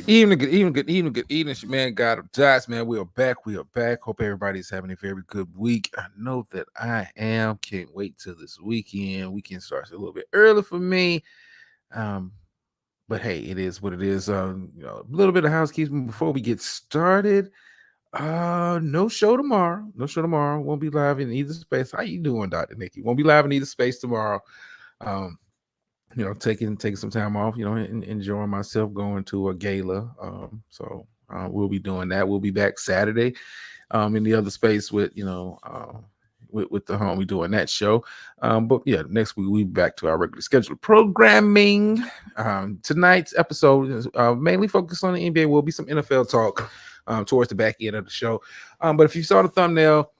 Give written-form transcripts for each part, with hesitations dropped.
Good evening, it's your man, God of Jots, man. We are back. We are back. Hope everybody's having a very good week. I know that I am. Can't wait till this weekend. Weekend starts a little bit early for me. Um, but hey, it is what it is. A little bit of housekeeping before we get started. No show tomorrow. No show tomorrow. Won't be live in either space. How you doing, Dr. Nikki? Won't be live in either space tomorrow. Um, taking some time off, enjoying myself, going to a gala. So we'll be doing that. We'll be back Saturday in the other space with the homie doing that show. But yeah, next week we'll be back to our regular scheduled programming. Tonight's episode is mainly focused on the NBA. Will be some NFL talk towards the back end of the show. But if you saw the thumbnail,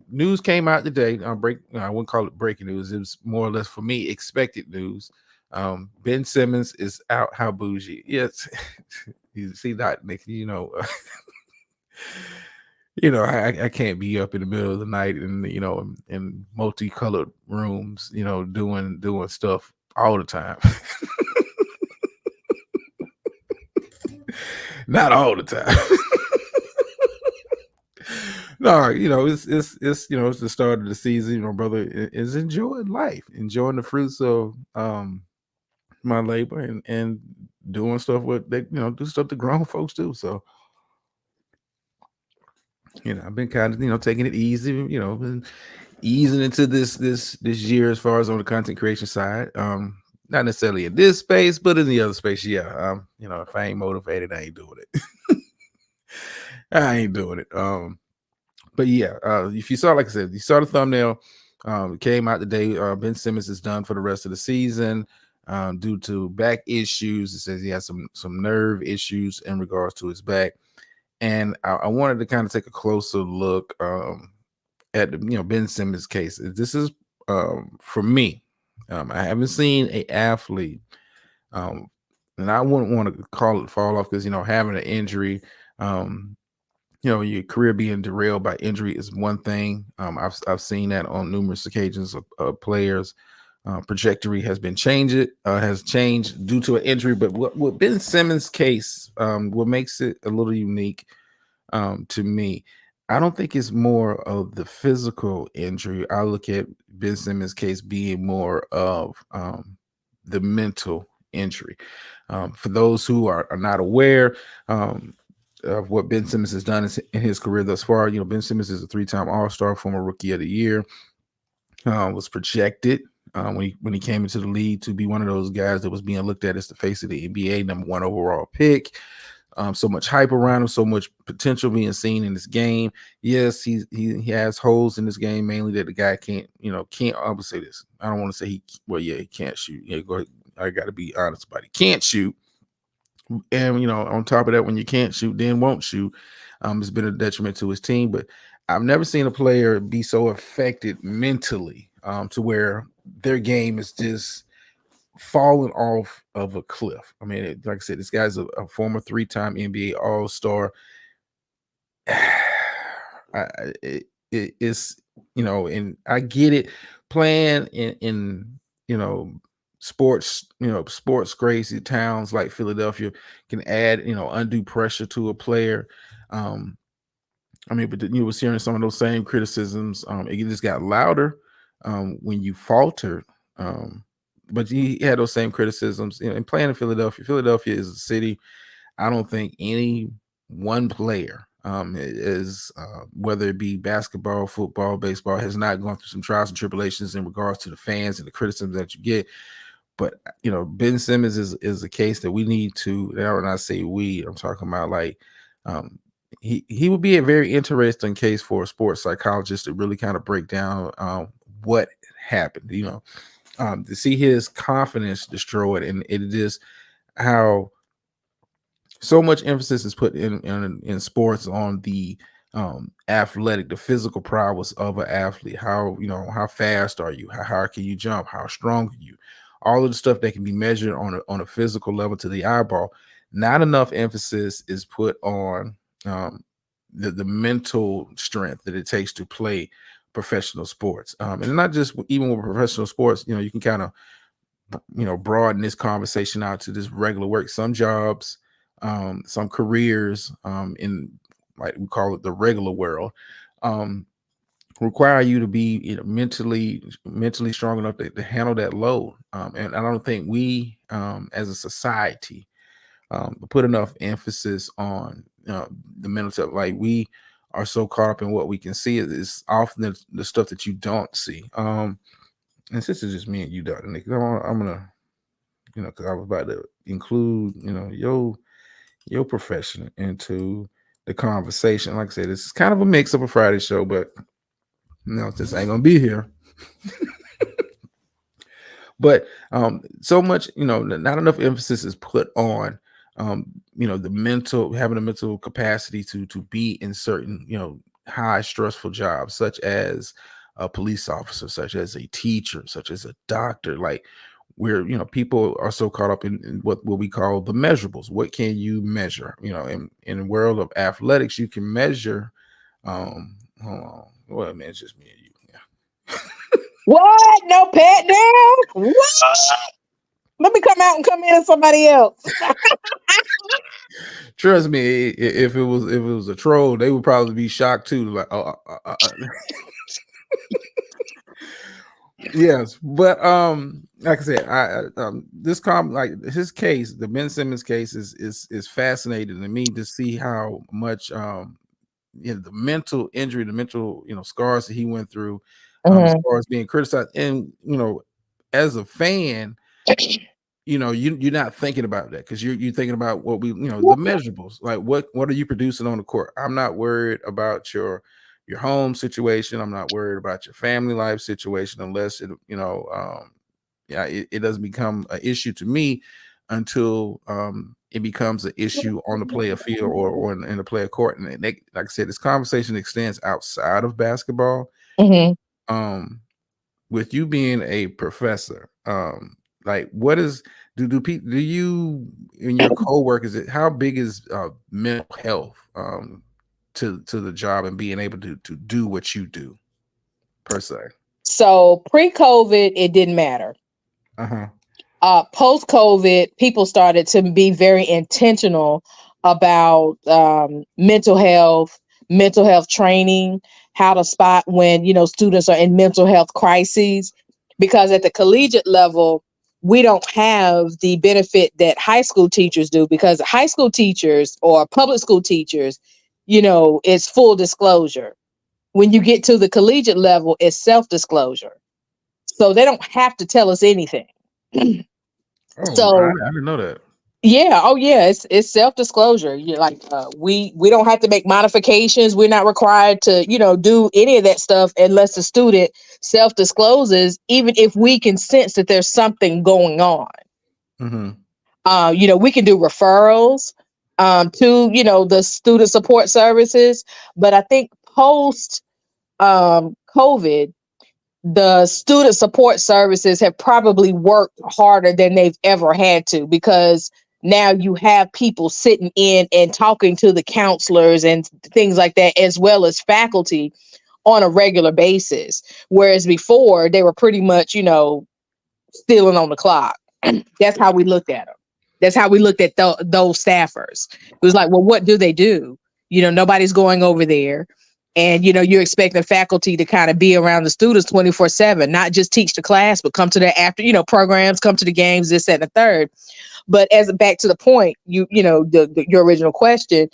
news came out today. I wouldn't call it breaking news. It was more or less for me expected news. Ben Simmons is out. How bougie? Yes, you see that, Nick. I can't be up in the middle of the night and in multicolored rooms, doing stuff all the time. Not all the time. No, it's the start of the season. Brother is enjoying life, enjoying the fruits of my labor and doing stuff what they do stuff the grown folks do. So I've been kind of taking it easy, been easing into this year as far as on the content creation side. Not necessarily in this space, but in the other space, yeah. If I ain't motivated, I ain't doing it. I ain't doing it. But yeah, if you saw, like I said, you saw the thumbnail. It came out today. Ben Simmons is done for the rest of the season due to back issues. It says he has some nerve issues in regards to his back, and I wanted to kind of take a closer look at Ben Simmons' case. This is for me. I haven't seen an athlete, and I wouldn't want to call it fall off because having an injury. Your career being derailed by injury is one thing. I've seen that on numerous occasions of players. Trajectory has changed due to an injury. But what Ben Simmons' case, what makes it a little unique to me, I don't think it's more of the physical injury. I look at Ben Simmons' case being more of the mental injury. For those who are not aware, of what Ben Simmons has done in his career thus far. Ben Simmons is a 3-time All-Star, former Rookie of the Year. Was projected when he came into the league to be one of those guys that was being looked at as the face of the NBA, number 1 overall pick. So much hype around him, so much potential being seen in this game. Yes, he has holes in this game, mainly that the guy can't. I would say this. I don't want to say he can't shoot. Yeah, go ahead. I got to be honest about it. He can't shoot. And on top of that, when you can't shoot, then won't shoot. It's been a detriment to his team. But I've never seen a player be so affected mentally to where their game is just falling off of a cliff. I mean, like I said, this guy's a former 3-time NBA All-Star. It's and I get it. Playing in sports crazy towns like Philadelphia can add, undue pressure to a player. But you was hearing some of those same criticisms. It just got louder when you faltered. But he had those same criticisms. And playing in Philadelphia. Philadelphia is a city. I don't think any one player is whether it be basketball, football, baseball, has not gone through some trials and tribulations in regards to the fans and the criticism that you get. But Ben Simmons is a case that we need to. When I say we, I'm talking about like he would be a very interesting case for a sports psychologist to really kind of break down what happened. To see his confidence destroyed, and it is how so much emphasis is put in sports on the athletic, the physical prowess of an athlete. How fast are you? How high can you jump? How strong are you? All of the stuff that can be measured on a physical level to the eyeball. Not enough emphasis is put on the mental strength that it takes to play professional sports. And not just even with professional sports, you can kind of broaden this conversation out to this regular work. Some jobs, some careers, in, like we call it, the regular world, um, require you to be, mentally strong enough to handle that load. And I don't think we, as a society, put enough emphasis on, the mental stuff. Like, we are so caught up in what we can see. It's often the stuff that you don't see. And since it's just me and you, Dr. Nick, I'm gonna, because I was about to include, your profession into the conversation. Like I said, this is kind of a mix of a Friday show, but this ain't gonna be here. But so much, not enough emphasis is put on, the mental, having a mental capacity to be in certain, high stressful jobs, such as a police officer, such as a teacher, such as a doctor. Like, where, people are so caught up in what we call the measurables. What can you measure? In the world of athletics, you can measure. Hold on, well, man, it's just me and you. Yeah. What? No pet now? What? Let me come out and come in somebody else. Trust me, if it was a troll, they would probably be shocked too. Like, yes, but like I said, like his case, the Ben Simmons case, is fascinating to me, to see how much, the mental injury, the mental, scars that he went through, as Mhm. far as being criticized. And, as a fan, you're not thinking about that, because you're thinking about what we, the measurables. Like, what are you producing on the court? I'm not worried about your home situation. I'm not worried about your family life situation, unless it, yeah, it doesn't become an issue to me until, it becomes an issue on the player field, or in the player court. And like I said, this conversation extends outside of basketball. Mhm. Um, with you being a professor, like, what is, do you and your coworkers, how big is, mental health, to the job, and being able to do what you do, per se? So pre-COVID, it didn't matter. Uh-huh. Post-COVID, people started to be very intentional about mental health training, how to spot when students are in mental health crises, because at the collegiate level, we don't have the benefit that high school teachers do, because high school teachers or public school teachers, it's full disclosure. When you get to the collegiate level, it's self-disclosure. So they don't have to tell us anything. Oh, I, So I didn't know that. yeah, oh yeah, it's self-disclosure. You like we don't have to make modifications. We're not required to, do any of that stuff unless the student self-discloses, even if we can sense that there's something going on. Mm-hmm. We can do referrals to, the student support services, but I think post COVID, the student support services have probably worked harder than they've ever had to, because now you have people sitting in and talking to the counselors and things like that, as well as faculty, on a regular basis. Whereas before, they were pretty much, stealing on the clock. That's how we looked at them. That's how we looked at those staffers. It was like, well, what do they do? Nobody's going over there. And, you're expecting faculty to kind of be around the students 24/7, not just teach the class, but come to their after, programs, come to the games, this, that, and the third. But as back to the point, your original question,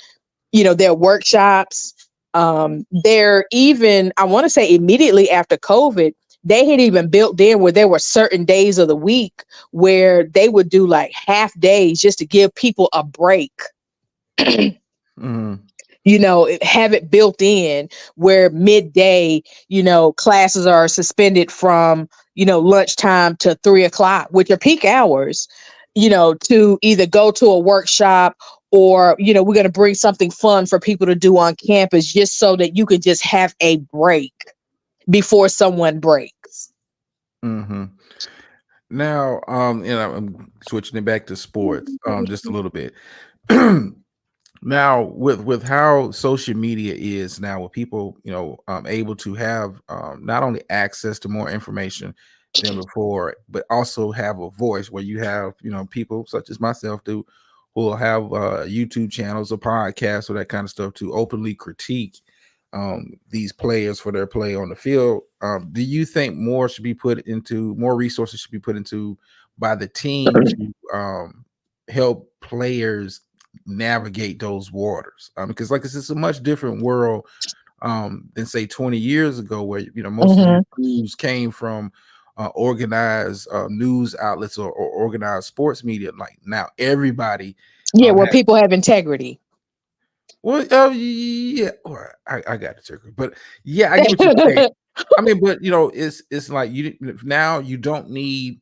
there are workshops. There even, I want to say immediately after COVID, they had even built in where there were certain days of the week where they would do like half days just to give people a break. Mm-hmm. Have it built in where midday, classes are suspended from, lunchtime to 3 o'clock, which are peak hours, to either go to a workshop, or, we're going to bring something fun for people to do on campus, just so that you can just have a break before someone breaks. Mm-hmm. Now, I'm switching it back to sports, just a little bit. Now, with how social media is now, with people, able to have, not only access to more information, than before, but also have a voice where you have, people such as myself do who will have YouTube channels or podcasts or that kind of stuff to openly critique these players for their play on the field. Do you think more resources should be put into by the team to help players navigate those waters? Because like this is a much different world than say 20 years ago, where most of your Mhm. news came from organized news outlets or organized sports media. Like now, everybody Yeah, where has. people have integrity. Well, yeah, or I got the trigger, but yeah, I get what you're saying. I mean, but it's like now you don't need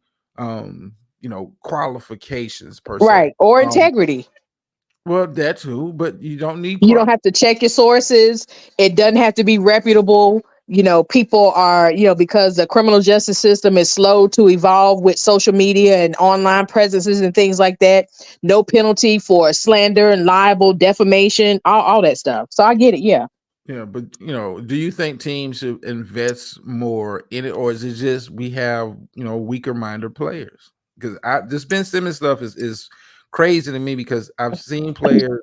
qualifications per se. Right. Or Um, integrity. well, that too, but you don't need You don't have to check your sources. It doesn't have to be reputable. People are, because the criminal justice system is slow to evolve with social media and online presences and things like that. No penalty for slander and libel, defamation, all that stuff. So I get it. Yeah. Yeah, but do you think teams should invest more in it, or is it just we have weaker minded players? Because this Ben Simmons stuff is crazy to me because I've seen players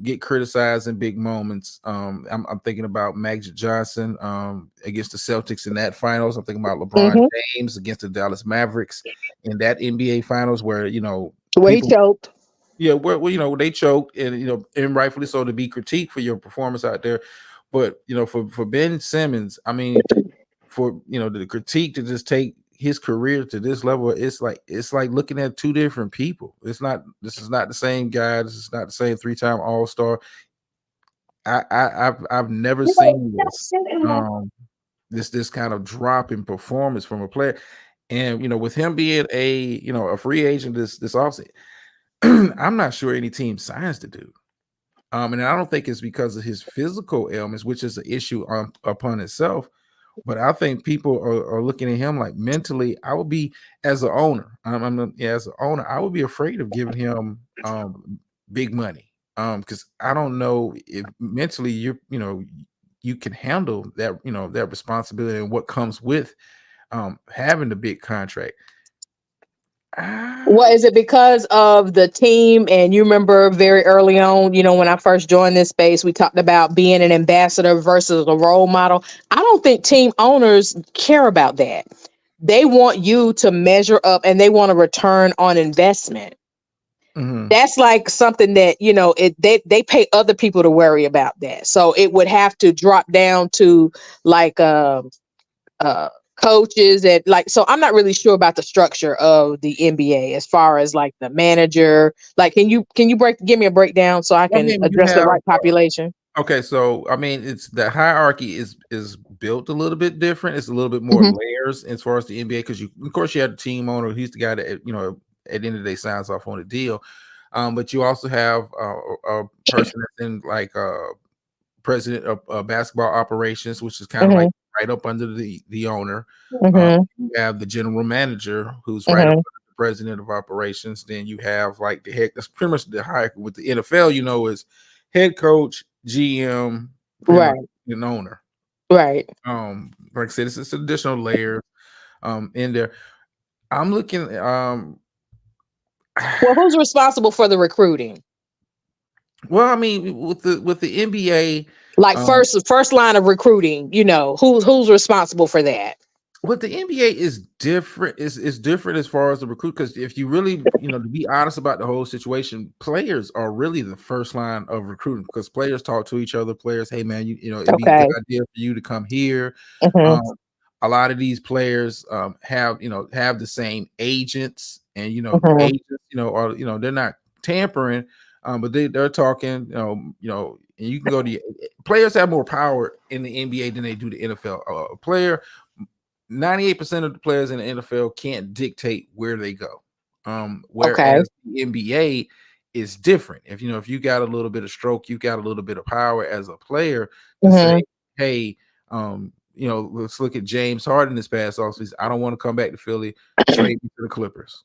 get criticized in big moments. I'm thinking about Magic Johnson against the Celtics in that finals. I'm thinking about LeBron Hmm. James against the Dallas Mavericks in that NBA finals where Well, he people. choked. Yeah, well, they choked, and and rightfully so, to be critiqued for your performance out there. But for Ben Simmons, I mean, for the critique to just take his career to this level, it's like looking at two different people. This is not the same guy. This is not the same three-time All-Star. I've never seen this this kind of drop in performance from a player, and with him being a free agent this offseason, I'm not sure any team signs the dude. And I don't think it's because of his physical ailments, which is an issue upon itself. But I think people are looking at him like mentally. I would be as an owner. As an owner, I would be afraid of giving him big money. Because I don't know if mentally you can handle that that responsibility and what comes with having the big contract. What Ah, is it because of the team? And you remember very early on, when I first joined this space, we talked about being an ambassador versus a role model. I don't think team owners care about that. They want you to measure up and they want a return on investment. mhm. That's like something that, they pay other people to worry about that. So it would have to drop down to like uh coaches and like, so I'm not really sure about the structure of the NBA as far as like the manager. Like, can you give me a breakdown so I I can mean, you address the have right population? okay, so I mean, it's the hierarchy is built a little bit different. It's a little bit more Hmm. layers as far as the NBA because of course you have the team owner. He's the guy that at the end of the day signs off on the deal. But you also have a person that's in like president of basketball operations, which is kind of like Hmm. right up under the owner. Hmm. You have the general manager, who's right up Hmm. under the president of operations. Then you have like the head. That's pretty much the hierarchy with the NFL. Is head coach, GM, pretty much Right. an owner. Right. Like I said, it's an additional layer in there. I'm looking. Well, who's responsible for the recruiting? Well, I mean, with the NBA, Like um, first line of recruiting, who's responsible for that? what the NBA is different is different as far as the recruit, because if you really to be honest about the whole situation, players are really the first line of recruiting because players talk to each other. Players, hey man, it'd be a good Okay. idea for you to come here. Hmm. Um, a lot of these players have the same agents, and the Hmm. agents are they're not tampering, but they're talking and you can go to players have more power in the NBA than they do the NFL. A player 98% of the players in the NFL can't dictate where they go. Okay. Whereas the NBA is different. If you got a little bit of stroke, you got a little bit of power as a player to say, Hmm. hey, let's look at James Harden this past offseason. I don't want to come back to Philly, trade me to the Clippers.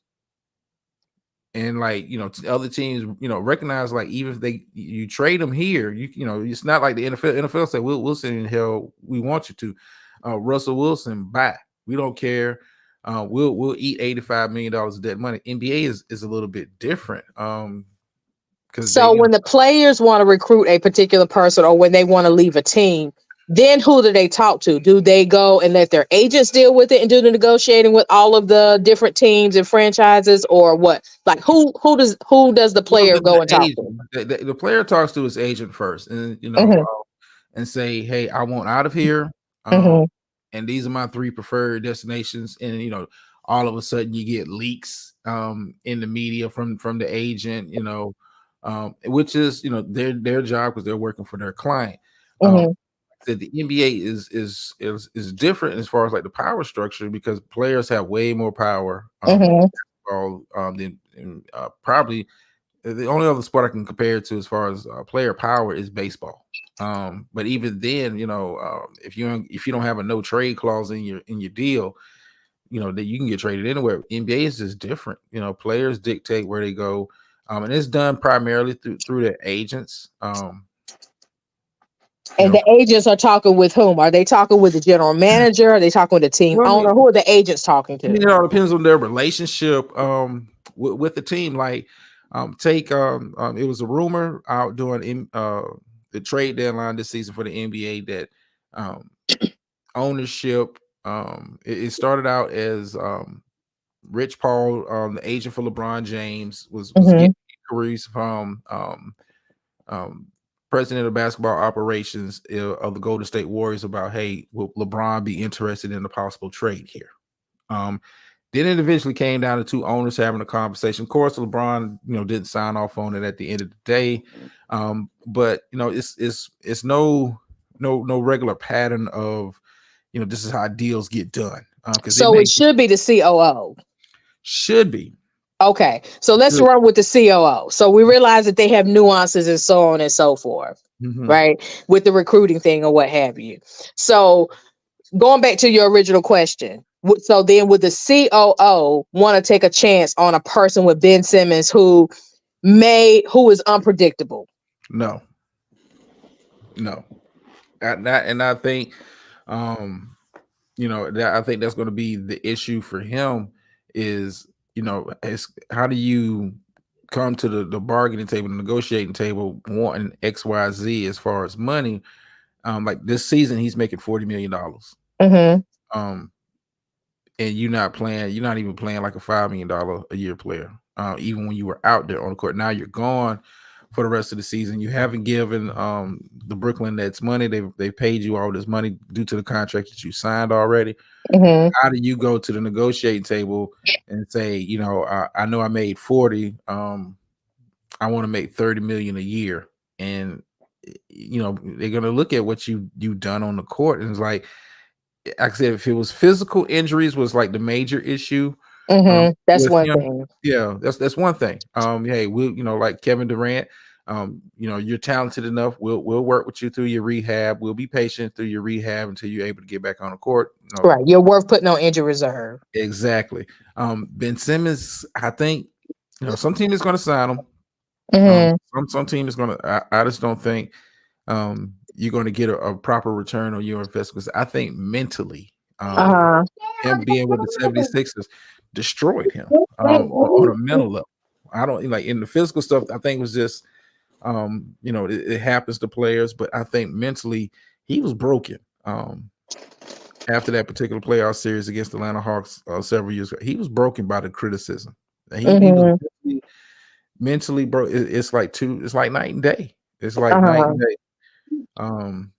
And like other teams, recognize like even if you trade them here, it's not like the NFL. NFL say we'll send in hell we want you to. Russell Wilson, bye. We don't care. We'll eat $85 million of that money. NBA is a little bit different. Because they, So when the players want to recruit a particular person or when they want to leave a team, then who do they talk to? Do they go and let their agents deal with it and do the negotiating with all of the different teams and franchises, or what? Like who does the well, player go and the talk to? agent, the player talks to his agent first, and Hmm. and say, "Hey, I want out of here. Um, Hmm. and these are my three preferred destinations." And all of a sudden, you get leaks in the media from the agent. Which is their job because they're working for their client. Hmm. That the NBA is different as far as like the power structure because players have way more power in Hmm. basketball than probably the only other sport I can compare it to as far as player power is baseball. But even then, if you don't have a no trade clause in your deal, that you can get traded anywhere. NBA is just different. Players dictate where they go, and it's done primarily through their agents. You And know, the agents are talking with whom? Are they talking with the general manager? Are they talking with the team well, owner? Who are the agents talking I mean, to? it all depends on their relationship with the team. Like, take it was a rumor out during the trade deadline this season for the NBA that um, ownership. It started out as Rich Paul, the agent for LeBron James, was Hmm. getting inquiries from um, president of basketball operations of the Golden State Warriors about, hey, will LeBron be interested in a possible trade here? Um, then it eventually came down to two owners having a conversation. Of course, LeBron, didn't sign off on it at the end of the day. But it's no regular pattern of this is how deals get done. Because they So it make should be the COO. should be Okay, so let's should. run with the COO. So we realize that they have nuances and so on and so forth, Mhm. right? With the recruiting thing or what have you. So going back to your original question, so then would the COO want to take a chance on a person with Ben Simmons who is unpredictable? No, no. And I think um that I think that's going to be the issue for him is it's how do you come to the bargaining table, the negotiating table, wanting XYZ as far as money. Like this season, he's making $40 million. Mm-hmm. Um, and you're not even playing like a $5 million a year player. Even when you were out there on the court, now you're gone for the rest of the season. You haven't given the Brooklyn Nets money. They've paid you all this money due to the contract that you signed already. Mm-hmm. How do you go to the negotiating table and say, I know I made 40, I want to make 30 million a year? And they're gonna look at what you've done on the court, and it's like I said, if it was physical injuries was like the major issue Mm-hmm. That's with one him, thing. yeah, that's one thing. Hey, we'll like Kevin Durant, you're talented enough. We'll work with you through your rehab. We'll be patient through your rehab until you're able to get back on the court. Right. You're worth putting on injury reserve. Exactly. Ben Simmons, I think some team is going to sign him. Mm-hmm. Some team is going to. I just don't think you're going to get a proper return on your investment because I think mentally, Uh-huh. him being with the 76ers destroyed him on a mental level. I don't like in the physical stuff. I think it was just it happens to players, but I think mentally he was broken. After that particular playoff series against the Atlanta Hawks several years ago, he was broken by the criticism. He was Mm-hmm. mentally broke. It's like it's like night and day. It's like night Uh-huh. and day. Um,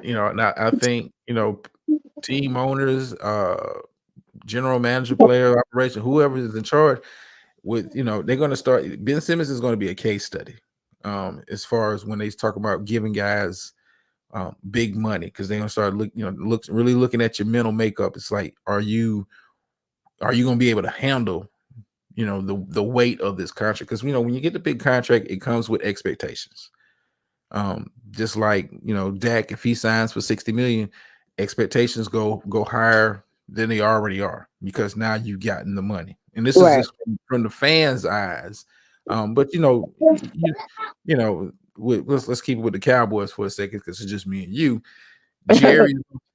and I think team owners, general manager, player operation, whoever is in charge, with they're going to start. Ben Simmons is going to be a case study, as far as when they talk about giving guys big money because they're going to start really looking at your mental makeup. It's like, are you going to be able to handle the weight of this contract? Because when you get the big contract, it comes with expectations. Just like Dak, if he signs for 60 million, expectations go higher than they already are because now you've gotten the money. And this is Right. just from the fans' eyes. But let's keep it with the Cowboys for a second because it's just me and you.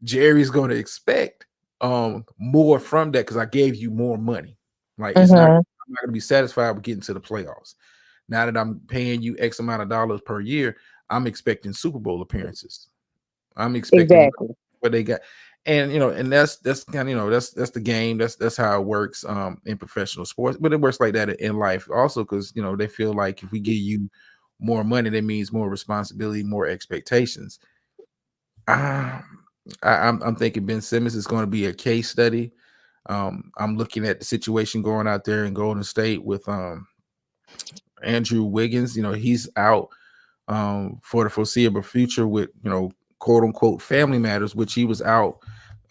Jerry's going to expect more from that because I gave you more money. Like it's not, Mm-hmm. I'm not gonna be satisfied with getting to the playoffs. Now that I'm paying you X amount of dollars per year, I'm expecting Super Bowl appearances. I'm expecting Exactly. what they got. And and that's kind of that's the game. That's how it works in professional sports, but it works like that in life also because they feel like if we give you more money, that means more responsibility, more expectations. Um, I'm thinking Ben Simmons is going to be a case study. I'm looking at the situation going out there in Golden State with Andrew Wiggins. He's out for the foreseeable future with quote unquote family matters, which he was out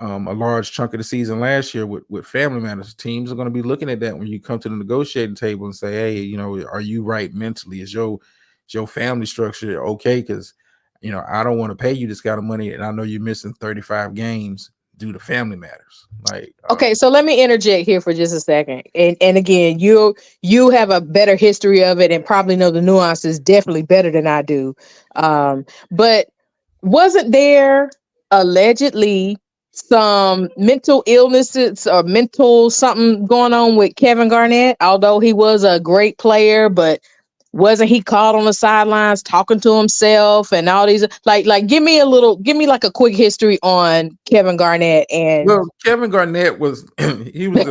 a large chunk of the season last year with family matters. Teams are going to be looking at that when you come to the negotiating table and say, hey, are you right mentally? Is your family structure okay? Because I don't want to pay you this kind of money, and I know you're missing 35 games due to family matters. Like, Okay, so let me interject here for just a second. And again, you have a better history of it and probably know the nuances definitely better than I do. But wasn't there allegedly some mental illnesses or mental something going on with Kevin Garnett? Although he was a great player, but wasn't he caught on the sidelines talking to himself and all these give me like a quick history on Kevin Garnett and well, Kevin Garnett was he was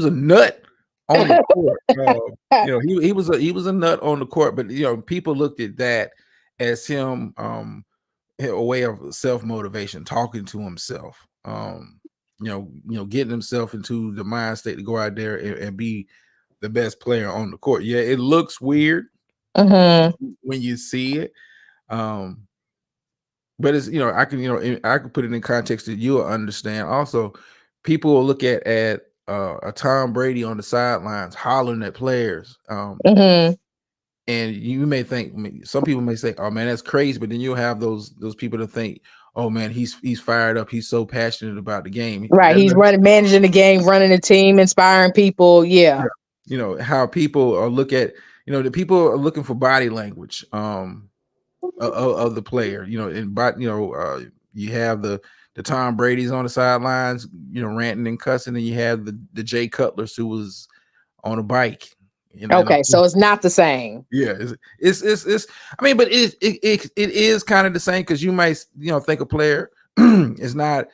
a nut on the court. He was a nut on the court, but people looked at that as him a way of self motivation, talking to himself. Getting himself into the mind state to go out there and be the best player on the court. Yeah, it looks weird Mhm. when you see it. Um, but it's I can put it in context that you'll understand. Also, people will look at a Tom Brady on the sidelines hollering at players. Mhm. And you may think some people may say, "Oh man, that's crazy," but then you'll have those people that think, "Oh man, he's fired up. He's so passionate about the game." Right, he's running managing the game, running the team, inspiring people. Yeah. Yeah. How people are look at the people are looking for body language of the player. You have the Tom Brady's on the sidelines, ranting and cussing, and you have the Jay Cutlers who was on a bike. And Okay, so it's not the same. yeah, it's I mean, but it is kind of the same because you might think a player is not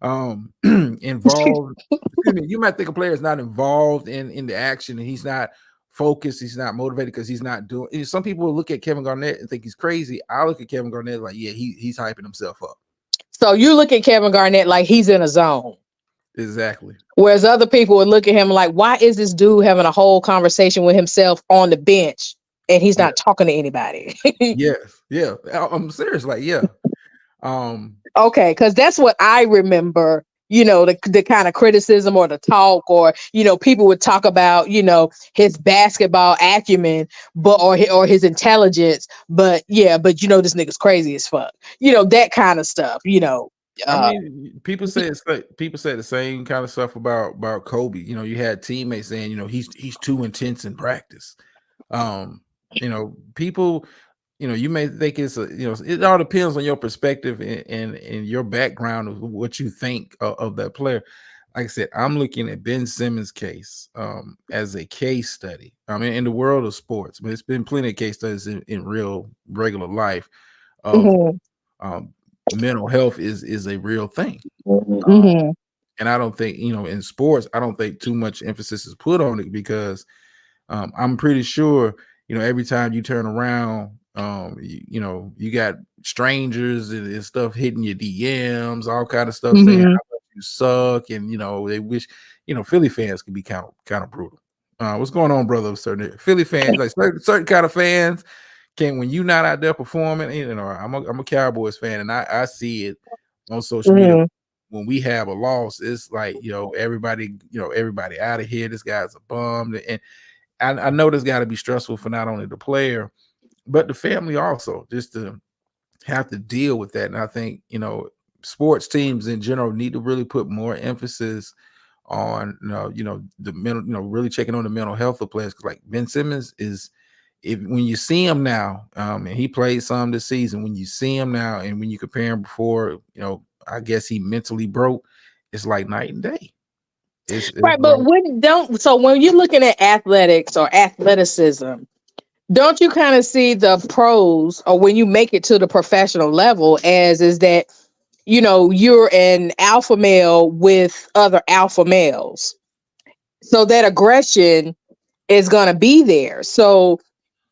involved. Excuse me, you might think a player is not involved in the action and he's not focused, he's not motivated because he's not doing. Some people will look at Kevin Garnett and think he's crazy. I look at Kevin Garnett like, yeah, he's hyping himself up. So you look at Kevin Garnett like he's in a zone. Exactly. Whereas other people would look at him like, why is this dude having a whole conversation with himself on the bench and he's Yeah. not talking to anybody? Yes. Yeah. I'm serious. Like, yeah. Um. Okay, because that's what I remember. The kind of criticism or the talk, or people would talk about his basketball acumen, but or his intelligence. But yeah, but this nigga's crazy as fuck. That kind of stuff. I Uh, mean, people say the same kind of stuff about Kobe. You had teammates saying, he's too intense in practice. People, you may think it all depends on your perspective and your background of what you think of that player. Like I said, I'm looking at Ben Simmons' case as a case study. I mean, in the world of sports, but it's been plenty of case studies in real regular life of mhm, um, mental health is a real thing. mhm, And I don't think, in sports, I don't think too much emphasis is put on it because I'm pretty sure, every time you turn around, you got strangers and stuff hitting your DMs, all kind of stuff saying mhm. how much you suck, and they wish, Philly fans can be kind of brutal. What's going on, brother? Certain Philly fans, like certain kind of fans, can when you not out there performing. I'm a Cowboys fan, and I see it on social media Mhm. when we have a loss. It's like everybody out of here. This guy's a bum, and I know this got to be stressful for not only the player but the family also, just to have to deal with that. And I think sports teams in general need to really put more emphasis on the mental, really checking on the mental health of players. Because like Ben Simmons is, if when you see him now, and he played some this season, when you see him now, and when you compare him before, I guess he mentally broke. it's like night and day. It's Right, but like, when you're looking at athletics or athleticism, don't you kind of see the pros, or when you make it to the professional level, as is that you're an alpha male with other alpha males, so that aggression is going to be there. So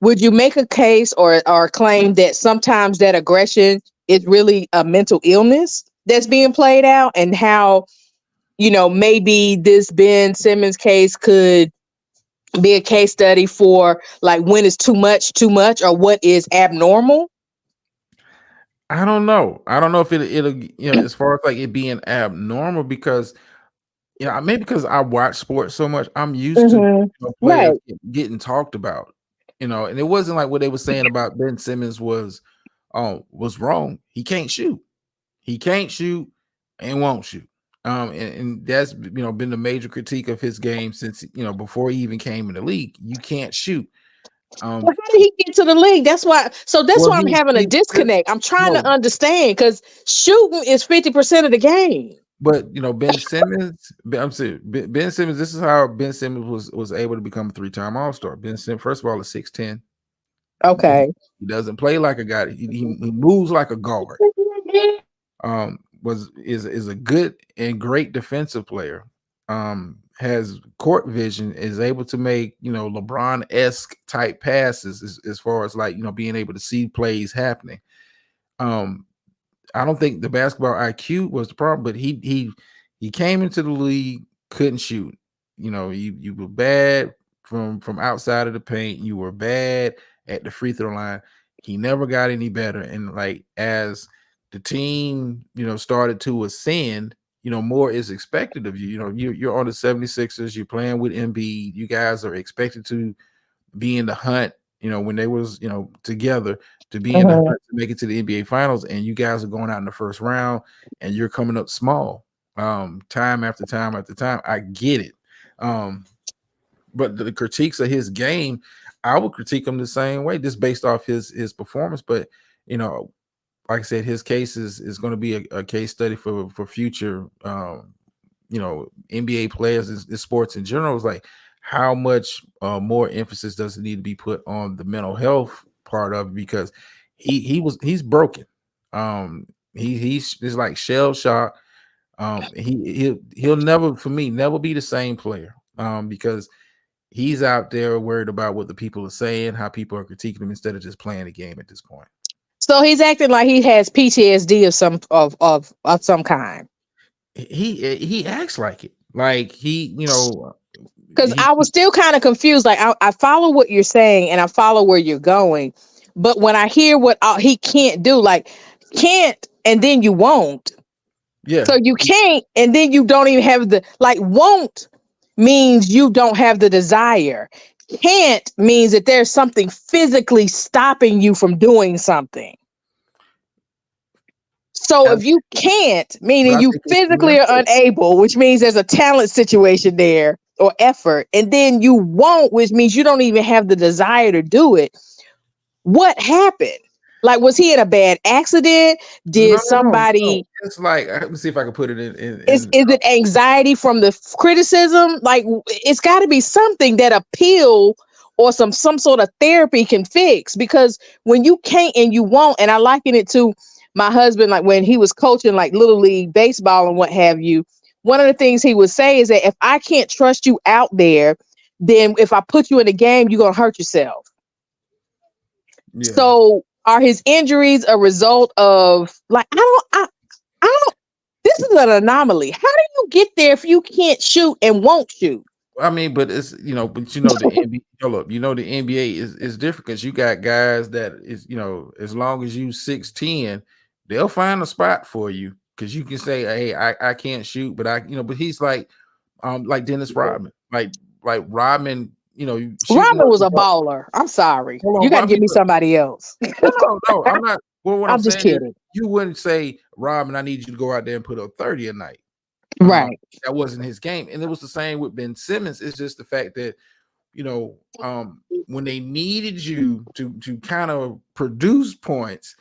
would you make a case or claim that sometimes that aggression is really a mental illness that's being played out, and how maybe this Ben Simmons case could be a case study for like when is too much, or what is abnormal? I don't know. I don't know if it'll as far as like it being abnormal, because maybe because I watch sports so much, I'm used to Hmm. players Right. getting talked about. And it wasn't like what they were saying about Ben Simmons was wrong. He can't shoot. He can't shoot and won't shoot. And that's been the major critique of his game since before he even came in the league. You can't shoot. Well, Um, how did he get to the league? That's why well, I'm having a he disconnect. I'm trying to no, understand, because shooting is 50% of the game. but Ben Simmons, I'm saying Ben Simmons. This is how Ben Simmons was able to become a 3-time All Star. Ben Simmons, first of all, is 6'10". He, Okay. he doesn't play like a guy. He moves like a guard. Is a good and great defensive player. Has court vision, is able to make LeBron-esque type passes as far as like being able to see plays happening. Um, I don't think the basketball IQ was the problem, but he came into the league, couldn't shoot. You were bad from outside of the paint. You were bad at the free throw line. He never got any better. And like as the team, started to ascend, more is expected of you. You're on the 76ers, you're playing with Embiid. You guys are expected to be in the hunt, when they was, together, to be in the hunt Mhm. to make it to the NBA finals, and you guys are going out in the first round and you're coming up small. Time after time after time. I get it. Um, but the critiques of his game, I would critique him the same way, just based off his performance. But you know, like I said, his case is going to be a case study for future NBA players and sports in general. Is like how much more emphasis does it need to be put on the mental health part of it, because he's broken. He's just like shell shock. He'll never, for me, never be the same player. Because he's out there worried about what the people are saying, how people are critiquing him, instead of just playing the game at this point. So he's acting like he has PTSD of some kind. He acts like it. Like Because he I was still kind of confused. Like I follow what you're saying and I follow where you're going, but when I hear what he can't do, like can't and then you won't. yeah. So you can't and then you don't even have the like won't means you don't have the desire. Can't means that there's something physically stopping you from doing something. So I, if you can't, but meaning I you think it's physically are mental. unable, which means there's a talent situation there or effort, and then you won't, which means you don't even have the desire to do it. What happened? Like, was he in a bad accident? No, Did no, no, no. somebody It's like, let me see if I can put it in. is it anxiety from the criticism? Like it's got to be something that a pill or some sort of therapy can fix, because when you can't and you won't, and I liken it to my husband, like when he was coaching like little league baseball and what have you, one of the things he would say is that if I can't trust you out there, then if I put you in a game, you're gonna hurt yourself. Yeah. So are his injuries a result of like I don't this is an anomaly. How do you get there if you can't shoot and won't shoot? I mean, but it's the NBA. Hold up, the NBA is different, because you got guys that is as long as you 6'10", they'll find a spot for you, because you can say, hey, I can't shoot, but but he's like Dennis Rodman, like Rodman, shooting Rodman like was the a ball. baller. I'm sorry. Hold You on, got but to I give mean, me somebody else. no, no, no. I'm not. Well, what I'm I'm just saying is, kidding. you wouldn't say, Robin, I need you to go out there and put up 30 a night. Um, Right. that wasn't his game, and it was the same with Ben Simmons. It's just the fact that when they needed you to kind of produce points,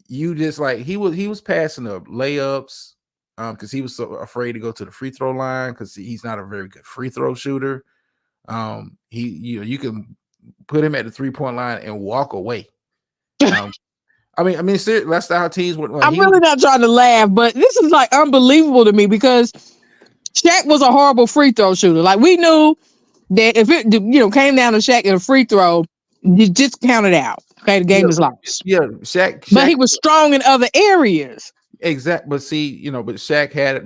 you just like he was passing up layups, because he was so afraid to go to the free throw line because he's not a very good free throw shooter. You can put him at the 3-point line and walk away. Um, that's how teams would. I'm really not trying to laugh, but this is like unbelievable to me because Shaq was a horrible free throw shooter. Like we knew that if it came down to Shaq and a free throw, you just count it out. Okay, the game is lost. Yeah, Shaq, but he was strong in other areas. Exactly. But see, but Shaq had,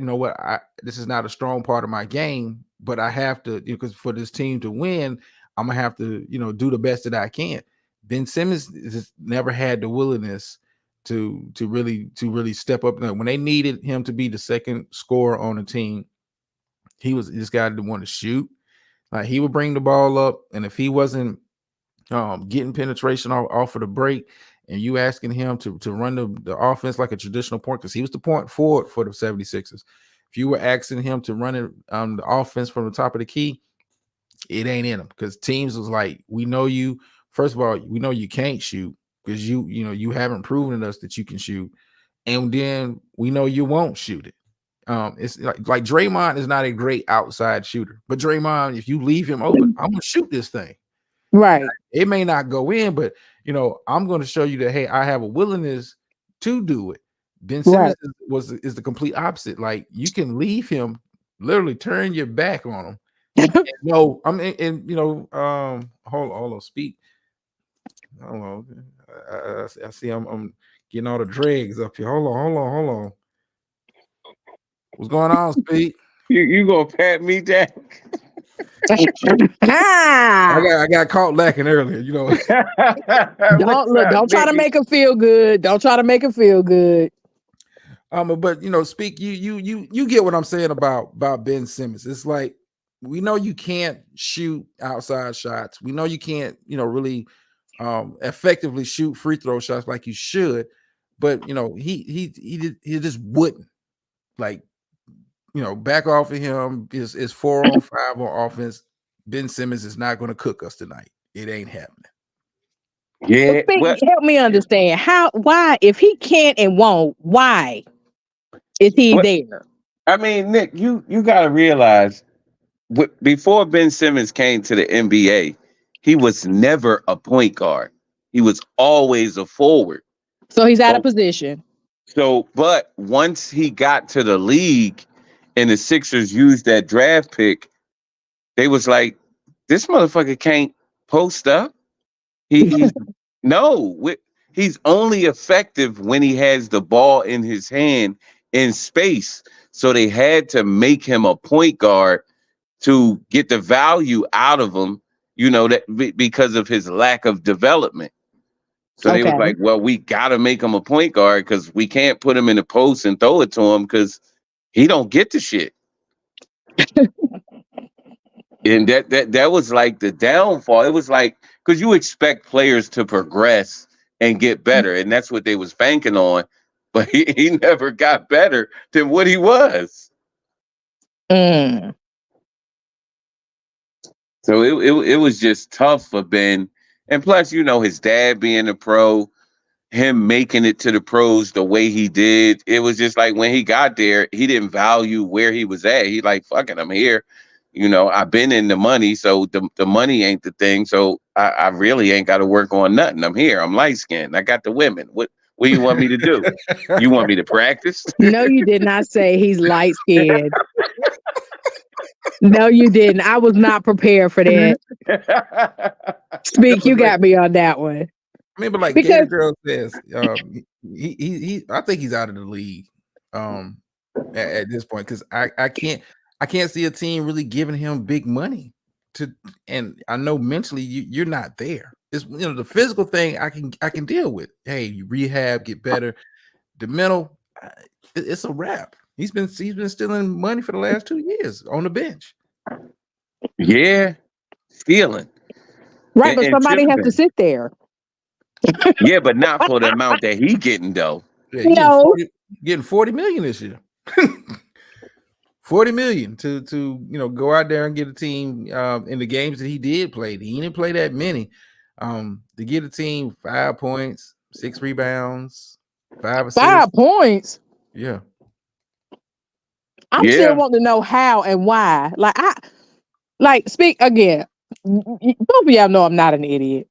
this is not a strong part of my game, but I have to, because for this team to win, I'm gonna have to, do the best that I can. Ben Simmons just never had the willingness to really step up. When they needed him to be the second scorer on the team, this guy didn't want to shoot. Like he would bring the ball up, and if he wasn't getting penetration off of the break, and you asking him to run the offense like a traditional point, because he was the point forward for the 76ers. If you were asking him to run it the offense from the top of the key, it ain't in him, because teams was like, we know you. First of all, we know you can't shoot because you haven't proven to us that you can shoot, and then we know you won't shoot it. It's like Draymond is not a great outside shooter, but Draymond, if you leave him open, I'm gonna shoot this thing. Right. It may not go in, but I'm going to show you that, hey, I have a willingness to do it. Ben Simmons is the complete opposite. Like you can leave him, literally turn your back on him. Hold on, speak. Hold on. I see I'm getting all the dregs up here. Hold on. What's going on, Speak? You gonna pat me, Jack? I got caught lacking earlier, Don't try to make him feel good. Don't try to make him feel good. But Speak, you get what I'm saying about Ben Simmons. It's like, we know you can't shoot outside shots. We know you can't, really effectively shoot free throw shots like you should. But he just wouldn't, like, back off of him. Is 4 on 5 on offense. Ben Simmons is not going to cook us tonight. It ain't happening. Yeah, help me understand why, if he can't and won't, why is he there? I mean, Nick, you got to realize, before Ben Simmons came to the NBA, he was never a point guard. He was always a forward. So he's out of position. So, but once he got to the league and the Sixers used that draft pick, they was like, this motherfucker can't post up. He's only effective when he has the ball in his hand in space. So they had to make him a point guard to get the value out of him, that because of his lack of development. So they was like, well, we got to make him a point guard because we can't put him in the post and throw it to him because he don't get the shit. And that was like the downfall. It was like, because you expect players to progress and get better, and that's what they was banking on. But he never got better than what he was. Mm. So it was just tough for Ben. And plus, his dad being a pro, him making it to the pros the way he did, it was just like when he got there, he didn't value where he was at. He like, fuck it, I'm here. I've been in the money, so the money ain't the thing. So I really ain't got to work on nothing. I'm here. I'm light skinned. I got the women. What do you want me to do? You want me to practice? No, you did not say he's light skinned. No, you didn't. I was not prepared for that. Speak, you got me on that one. I mean, but like Gator Girl says, he I think he's out of the league at this point, because I can't see a team really giving him big money and I know mentally you're not there. It's the physical thing I can deal with. Hey, you rehab, get better. The mental, it's a wrap. He's been stealing money for the last 2 years on the bench. Yeah, stealing. Right, but somebody has to sit there. Yeah, but not for the amount that he getting though. Yeah, getting 40 million this year. 40 million to go out there and get a team in the games that he did play. He didn't play that many. To get a team 5 points, 6 rebounds, 5 assists. 5 points. Yeah. I'm still Yeah. wanting to know how and why. Speak again. Both of y'all know I'm not an idiot.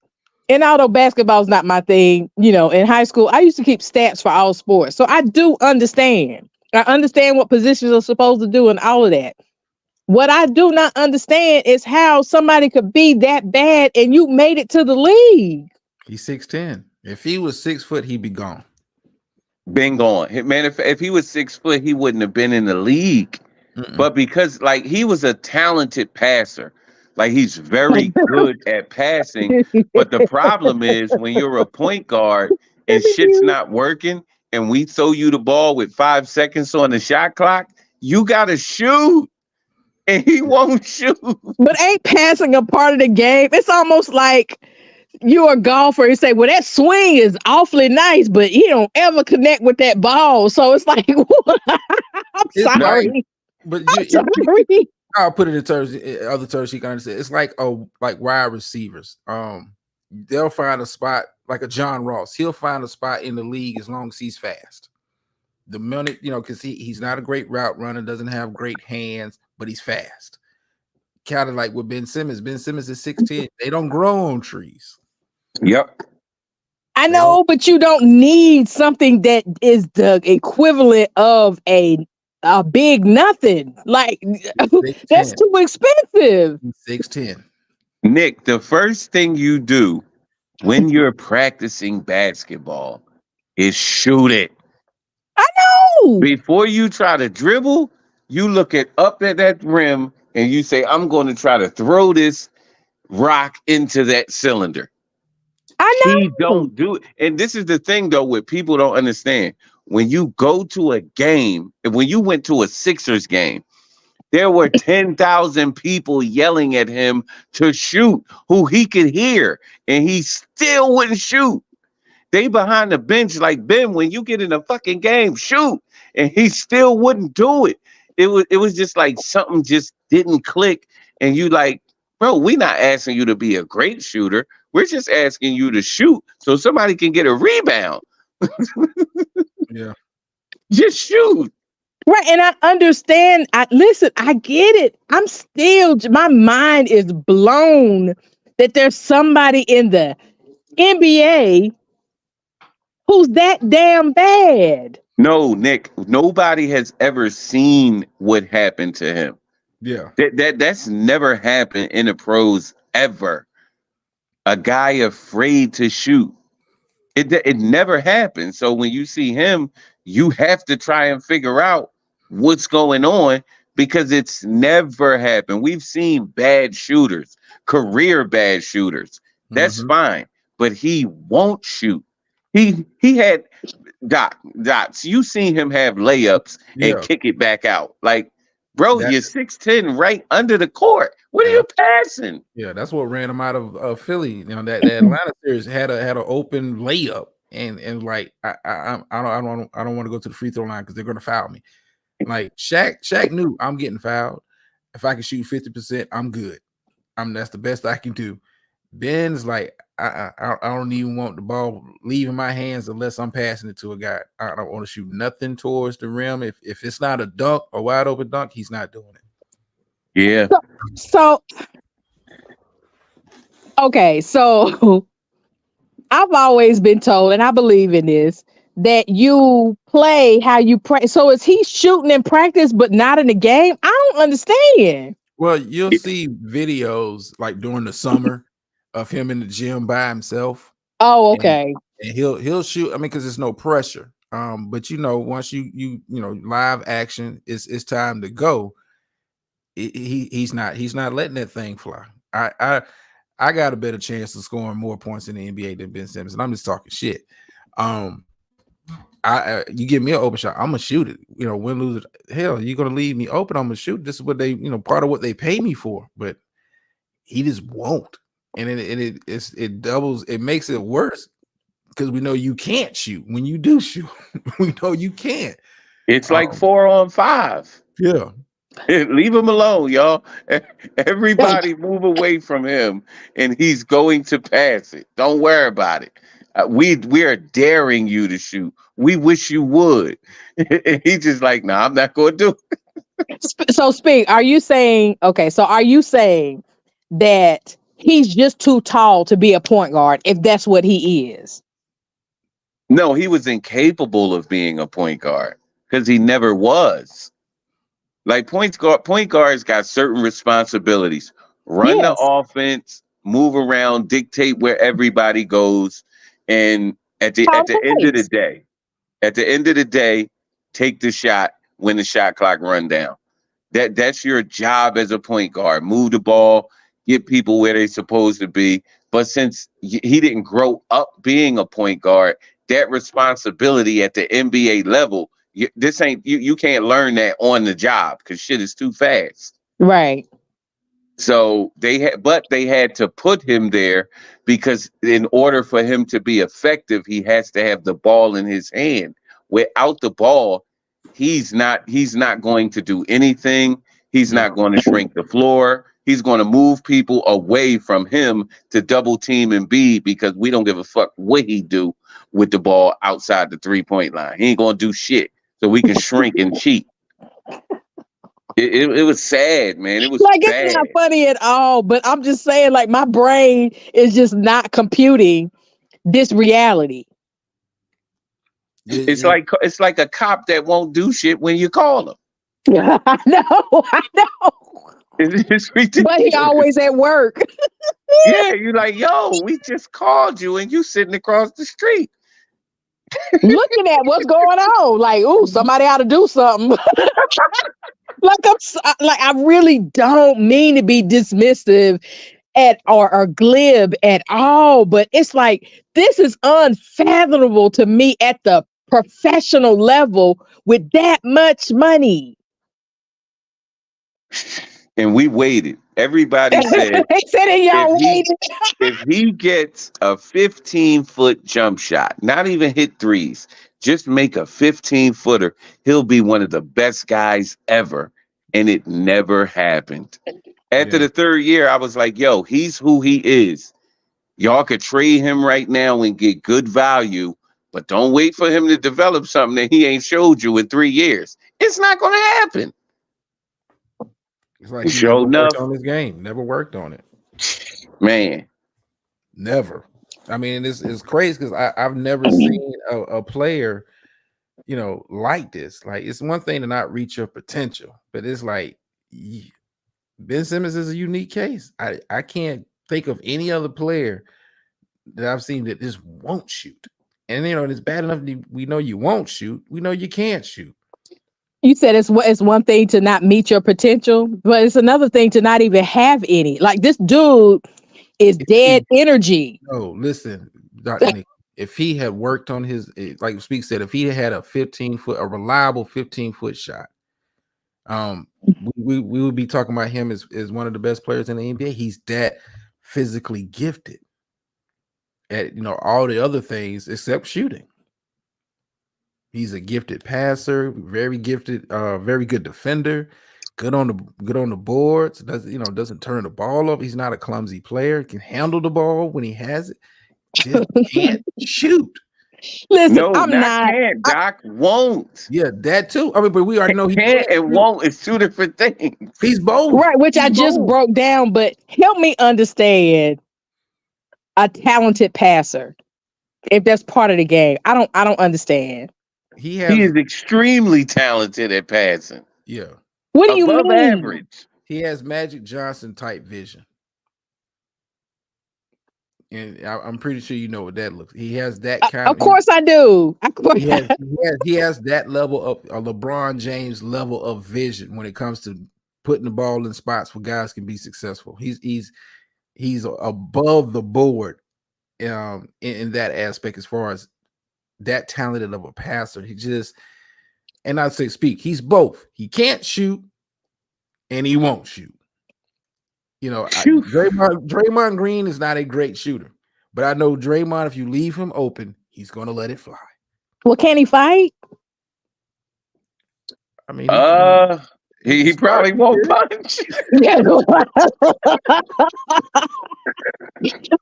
And although basketball's not my thing, in high school, I used to keep stats for all sports. So I do understand. I understand what positions are supposed to do and all of that. What I do not understand is how somebody could be that bad and you made it to the league. He's 6'10". If he was 6 foot, he'd be gone. Been gone. Man, if he was 6 foot, he wouldn't have been in the league. Mm-mm. But because like he was a talented passer, like he's very good at passing. But the problem is when you're a point guard and shit's not working, and we throw you the ball with 5 seconds on the shot clock, you gotta shoot, and he won't shoot. But ain't passing a part of the game? It's almost like you're a golfer and say, well, that swing is awfully nice, but he don't ever connect with that ball. So it's like, I'm It's like, sorry. but I'm sorry. I'll put it in terms, other terms you can understand. It's like wide receivers. They'll find a spot like a John Ross. He'll find a spot in the league as long as he's fast. The minute, because he's not a great route runner, doesn't have great hands, but he's fast. Kind of like with Ben Simmons. Ben Simmons is 6'10". They don't grow on trees. Yep. I know, but you don't need something that is the equivalent of a big nothing. Like that's too expensive. 6'10". Nick, the first thing you do when you're practicing basketball is shoot it. I know. Before you try to dribble, you look up at that rim and you say, I'm going to try to throw this rock into that cylinder. I know. He don't do it. And this is the thing, though, what people don't understand. When you go to a game, and when you went to a Sixers game, there were 10,000 people yelling at him to shoot, who he could hear, and he still wouldn't shoot. They behind the bench like, Ben, when you get in a fucking game, shoot. And he still wouldn't do it. It was just like something just didn't click. And you like, bro, we're not asking you to be a great shooter. We're just asking you to shoot so somebody can get a rebound. Yeah. Just shoot. Right. And I understand. Listen, I get it. My mind is blown that there's somebody in the NBA who's that damn bad. No, Nick, nobody has ever seen what happened to him. Yeah. That's never happened in the pros ever. A guy afraid to shoot. It never happened. So when you see him, you have to try and figure out what's going on because it's never happened. We've seen bad shooters, career bad shooters. That's fine, but he won't shoot. He had dots. You seen him have layups and kick it back out. Like, bro, you're 6'10", right under the court. What are you passing? Yeah, that's what ran him out of Philly. That Atlanta series had an open layup, and like I don't want to go to the free throw line because they're gonna foul me. Like Shaq knew I'm getting fouled. If I can shoot 50%, I'm good. That's the best I can do. Ben's like, I don't even want the ball leaving my hands unless I'm passing it to a guy. I don't want to shoot nothing towards the rim. If it's not a dunk, a wide open dunk, he's not doing it. Yeah. So okay, so I've always been told, and I believe in this, that you play how you practice. So is he shooting in practice but not in the game? I don't understand. Well, you'll see videos like during the summer of him in the gym by himself. Oh, okay. And he'll shoot. I mean, because there's no pressure. But once you live action, it's time to go. He's not letting that thing fly. I got a better chance of scoring more points in the NBA than Ben Simmons, and I'm just talking shit. You give me an open shot, I'm gonna shoot it. Win, lose, hell, you're gonna leave me open, I'm gonna shoot. This is what they, part of what they pay me for. But he just won't, and it doubles. It makes it worse because we know you can't shoot when you do shoot. We know you can't. It's like 4-on-5. Yeah. Leave him alone, y'all. Everybody move away from him, and he's going to pass it. Don't worry about it. We are daring you to shoot. We wish you would. And he's just like, nah, I'm not going to do it. So speak. Are you saying okay? So are you saying that he's just too tall to be a point guard if that's what he is? No, he was incapable of being a point guard because he never was. Like point guards got certain responsibilities. Run the Yes. offense, move around, dictate where everybody goes, and Call at the end of the plays. day, at the end of the day, take the shot when the shot clock run down. That's your job as a point guard. Move the ball, get people where they're supposed to be. But since he didn't grow up being a point guard, that responsibility at the NBA level, this ain't you can't learn that on the job because shit is too fast. Right. So they had to put him there because in order for him to be effective, he has to have the ball in his hand. Without the ball, he's not going to do anything. He's Yeah. not going to shrink the floor. He's going to move people away from him to double team and B because we don't give a fuck what he do with the ball outside the 3-point line. He ain't going to do shit. So we can shrink and cheat. It was sad, man. It was Like it's not bad. funny at all, but I'm just saying, like my brain is just not computing this reality. It's like a cop that won't do shit when you call him. I know, I know. It's But he ridiculous. always at work. Yeah, you're like, yo, we just called you and you sitting across the street. Looking at what's going on. Like, ooh, somebody ought to do something. Like I really don't mean to be dismissive or glib at all, but it's like this is unfathomable to me at the professional level with that much money. And we waited. Everybody said They said it, if y'all he waited. if he gets a 15-foot jump shot, not even hit threes, just make a 15-footer, he'll be one of the best guys ever. And it never happened. After Yeah. the third year, I was like, yo, he's who he is. Y'all could trade him right now and get good value, but don't wait for him to develop something that he ain't showed you in 3 years. It's not going to happen. It's like he never Sure worked enough, on his game. Never worked on it. man. Never. I mean, it's crazy because I've never seen a player, like this. Like it's one thing to not reach your potential, but it's like Ben Simmons is a unique case. I can't think of any other player that I've seen that just won't shoot. And it's bad enough that we know you won't shoot. We know you can't shoot. You said it's one thing to not meet your potential, but it's another thing to not even have any. Like this dude is If dead he, energy. no, listen, Dr. Nick, if he had worked on his, like Speak said, if he had a reliable 15-foot shot, we would be talking about him as one of the best players in the NBA. He's that physically gifted at all the other things except shooting. He's a gifted passer, very gifted, very good defender, good on the boards. Doesn't turn the ball over. He's not a clumsy player. Can handle the ball when he has it. Just can't shoot. Listen, No, I'm not not can't. Doc won't. Yeah, that too. I mean, but we already know he Can't can't and shoot. won't is two different things. He's both. right, which He's I just both. broke down, but help me understand a talented passer. If that's part of the game. I don't understand. He He has is extremely talented at passing, yeah. What do you above mean? average. He has Magic Johnson type vision. And I'm pretty sure you know what that looks. He has that kind Of of course I do. Of course. he has that level of a LeBron James level of vision when it comes to putting the ball in spots where guys can be successful. He's above the board in that aspect as far as that talented of a passer. And I'd say he's both. He can't shoot and he won't shoot. Phew. Draymond Green is not a great shooter, but I know Draymond, if you leave him open, he's going to let it fly. Well, can he fight? I mean, Uh, He Smart. probably won't punch. Yeah.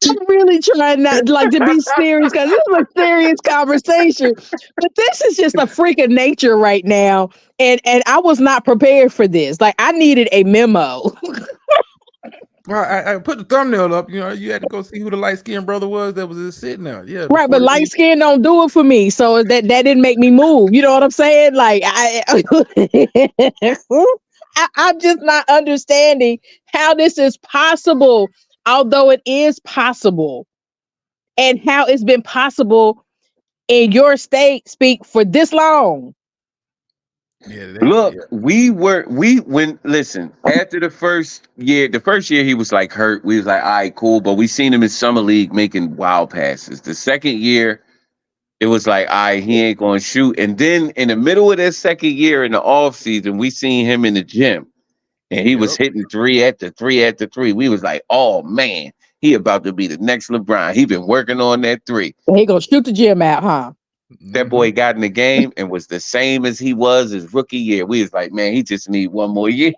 I'm really trying not like to be serious because this is a serious conversation. But this is just a freak of nature right now. And I was not prepared for this. Like I needed a memo. Well, I put the thumbnail up. You know, you had to go see who the light skinned brother was that was just sitting there. Yeah, Right, before but the light game. skin don't do it for me. So that didn't make me move. You know what I'm saying? Like I'm just not understanding how this is possible, although it is possible, and how it's been possible in your state speak for this long. Yeah, Look, when listen, after the first year he was like hurt. We was like, all right, cool. But we seen him in summer league making wild passes. The second year, it was like, all right, he ain't gonna shoot. And then in the middle of that second year in the off season, we seen him in the gym and he was yep. hitting three after three after three. We was like, oh man, he about to be the next LeBron. He been working on that three. He gonna shoot the gym out, huh? That Mm-hmm. boy got in the game and was the same as he was his rookie year. We was like, man, he just need one more year.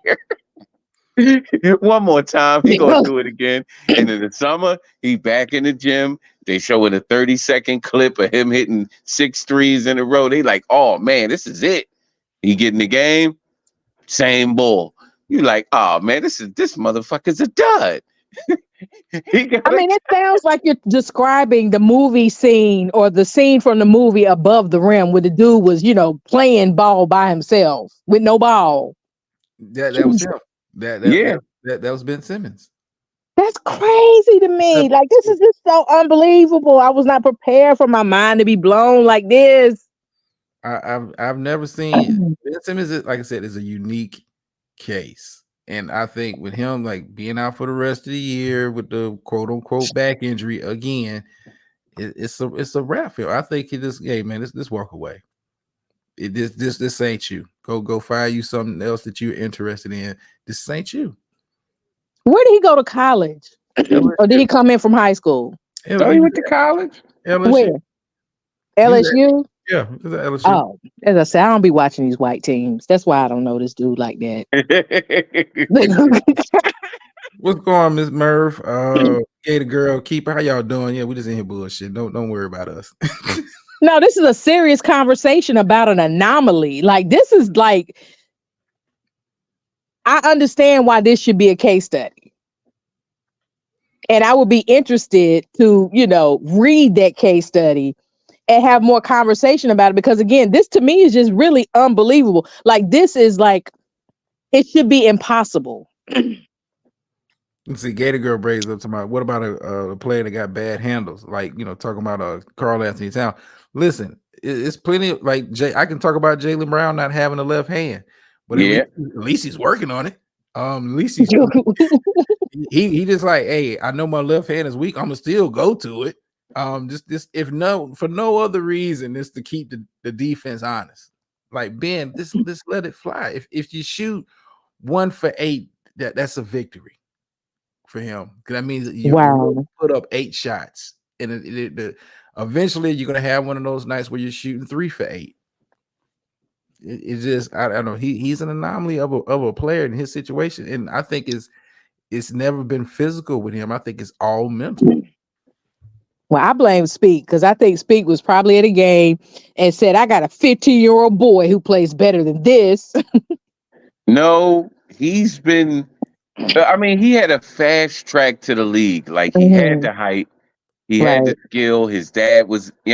One more time. He gonna do it again. And in the summer, he back in the gym. They showing a 30-second clip of him hitting 6 threes in a row. They like, oh man, this is it. He get in the game, same ball. You like, oh man, this motherfucker's a dud. I mean, it sounds like you're describing the movie scene or the scene from the movie Above the Rim where the dude was, playing ball by himself with no ball. That was him. Yeah. That was Ben Simmons. That's crazy to me. Like, this is just so unbelievable. I was not prepared for my mind to be blown like this. I've never seen Ben Simmons. Like I said, is a unique case. And I think with him like being out for the rest of the year with the quote unquote back injury again, it's a wrap. I think he just, hey man, this walk away. This ain't you. Go find you something else that you're interested in. This ain't you. Where did he go to college? Or did he come in from high school? So he went to college. LSU. Where? LSU? Yeah, it was at LSU. Oh, as I said, I don't be watching these white teams. That's why I don't know this dude like that. What's going on, Miss Merv? Gator girl, keeper. How y'all doing? Yeah, we just in here bullshit. Don't worry about us. No, this is a serious conversation about an anomaly. Like, this is like, I understand why this should be a case study. And I would be interested to, read that case study and have more conversation about it. Because again, this to me is just really unbelievable. Like, this is like, it should be impossible. Let's see, Gator Girl brings up to my, what about a player that got bad handles? Like, talking about Carl Anthony Towns. Listen, it's plenty of, like, I can talk about Jaylen Brown not having a left hand, but at least he's working on it. At least he's he just like, hey, I know my left hand is weak. I'm gonna still go to it. Just for no other reason, is to keep the defense honest. Like, Ben, this let it fly. If you shoot 1 for 8, that's a victory for him. Because that means you put up 8 shots, and eventually you're gonna have one of those nights where you're shooting 3 for 8. It's just, I don't know. He's an anomaly of a player in his situation, and I think it's never been physical with him. I think it's all mental. Well, I blame Speak because I think Speak was probably at a game and said, I got a 15-year-old boy who plays better than this. No, he's been, I mean, he had a fast track to the league. Like, he had the height, he had the skill. His dad was, in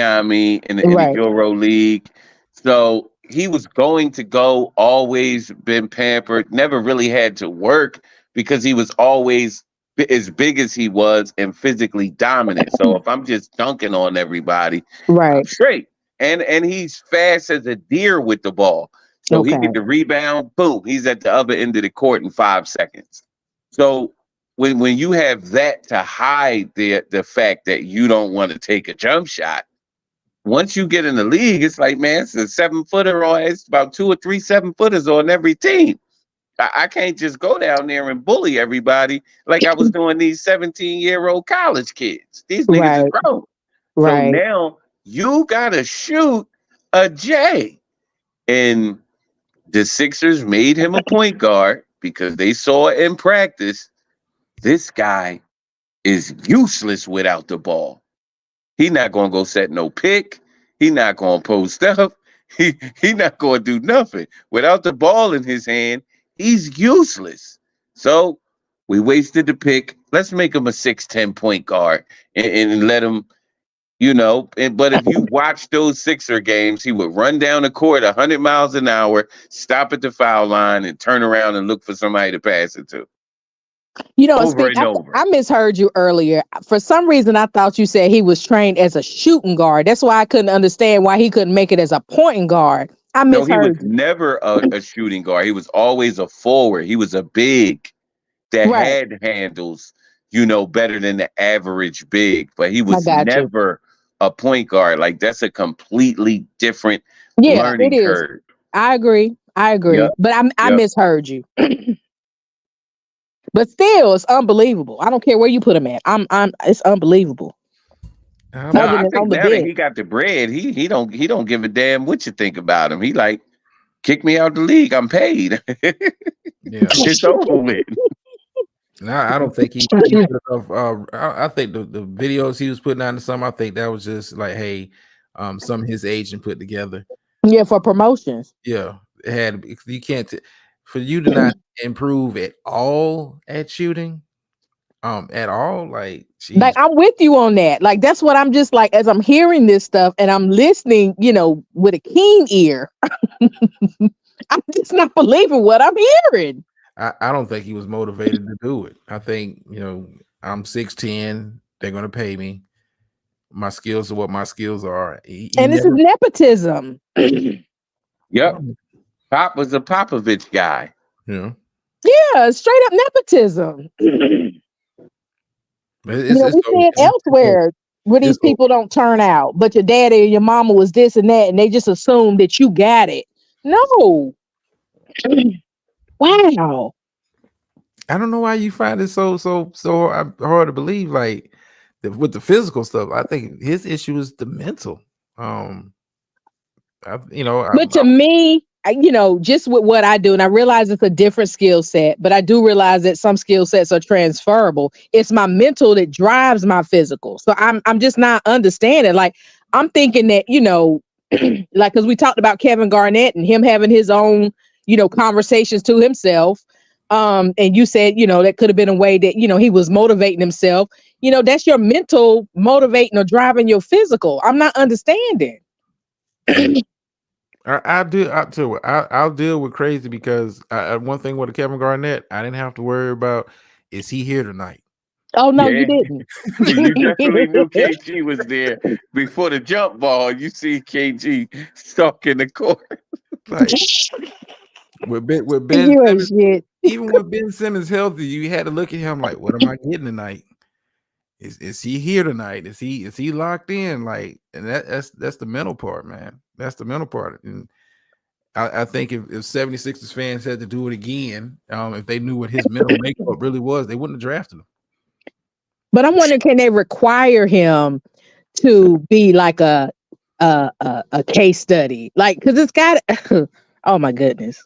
the Euro League. So he was going to go, always been pampered, never really had to work because he was always as big as he was and physically dominant. So if I'm just dunking on everybody, I'm straight. And he's fast as a deer with the ball. So he get the rebound, boom, he's at the other end of the court in 5 seconds. So when you have that to hide the fact that you don't want to take a jump shot, once you get in the league, it's like, man, it's a 7-footer, or it's about 2 or 3 7-footers on every team. I can't just go down there and bully everybody like I was doing these 17-year-old college kids. These niggas is grown. So now you gotta shoot a J. And The Sixers made him a point guard because they saw in practice this guy is useless without the ball. He not gonna go set no pick. He not gonna post up. He not gonna do nothing without the ball in his hand. He's useless. So we wasted the pick. Let's make him a 6'10" point guard and let him, but if you watch those Sixer games, he would run down the court 100 miles an hour, stop at the foul line, and turn around and look for somebody to pass it to. Over and over. I misheard you earlier. For some reason, I thought you said he was trained as a shooting guard. That's why I couldn't understand why he couldn't make it as a point guard. I misheard. No, he was never a shooting guard. He was always a forward. He was a big that had handles, better than the average big, but he was never a point guard. Like, that's a completely different learning curve. I agree. Yep. But I misheard you. But still, it's unbelievable. I don't care where you put him at. It's unbelievable. No, I think now that he got the bread, he don't give a damn what you think about him. He like, kick me out the league. I'm paid. Yeah, it's over with. No, I don't think he I think the videos he was putting out in some, I think that was just like, hey, some of his agent put together. Yeah, for promotions. Yeah, you can't for you to not improve at all at shooting, at all, like, geez. Like, I'm with you on that. Like, that's what I'm just like, as I'm hearing this stuff and I'm listening, with a keen ear. I'm just not believing what I'm hearing. I don't think he was motivated to do it. I think, I'm 6'10", they're going to pay me. My skills are what my skills are. And this is nepotism. Yep. Pop was a Popovich guy. Yeah. Yeah, straight up nepotism. We see it elsewhere where these people don't turn out, but your daddy or your mama was this and that, and they just assume that you got it. No. Wow. I don't know why you find it so hard to believe. Like, with the physical stuff, I think his issue is the mental. To me, just with what I do, and I realize it's a different skill set, but I do realize that some skill sets are transferable. It's my mental that drives my physical. So I'm just not understanding. Like, I'm thinking that, like, because we talked about Kevin Garnett and him having his own, conversations to himself. And you said, that could have been a way that, he was motivating himself. That's your mental motivating or driving your physical. I'm not understanding. I'll deal with crazy because one thing with Kevin Garnett, I didn't have to worry about, is he here tonight? Oh, no, you didn't. You definitely knew KG was there before the jump ball. You see KG stuck in the court. Like, with Ben Simmons, even with Ben Simmons healthy, you had to look at him like, what am I getting tonight? Is he here tonight? Is he locked in? Like, and that's the mental part, man. That's the mental part. And I think if 76ers fans had to do it again, if they knew what his mental makeup really was, they wouldn't have drafted him. But I'm wondering, can they require him to be like a case study? Like, because it's got oh my goodness.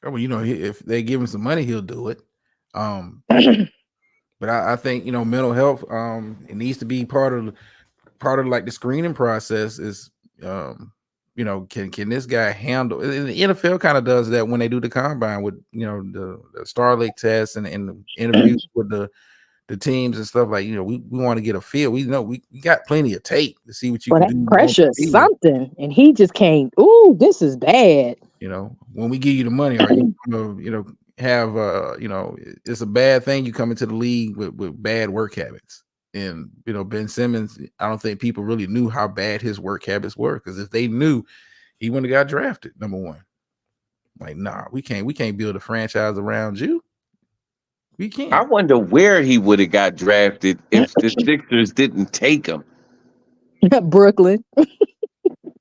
Well, if they give him some money, he'll do it. But I think, mental health, it needs to be part of like the screening process is, can this guy handle? And the NFL kind of does that when they do the combine with, the Starlink test and the interviews with the teams and stuff. Like, we want to get a feel. We know we got plenty of tape to see what you can do. Pressure something, and he just can't. Ooh, this is bad. When we give you the money, are you gonna, have it's a bad thing you come into the league with bad work habits. And Ben Simmons, I don't think people really knew how bad his work habits were, because if they knew, he wouldn't have got drafted, number one. Like, nah, we can't build a franchise around you. We can't. I wonder where he would have got drafted if the Sixers didn't take him. Brooklyn.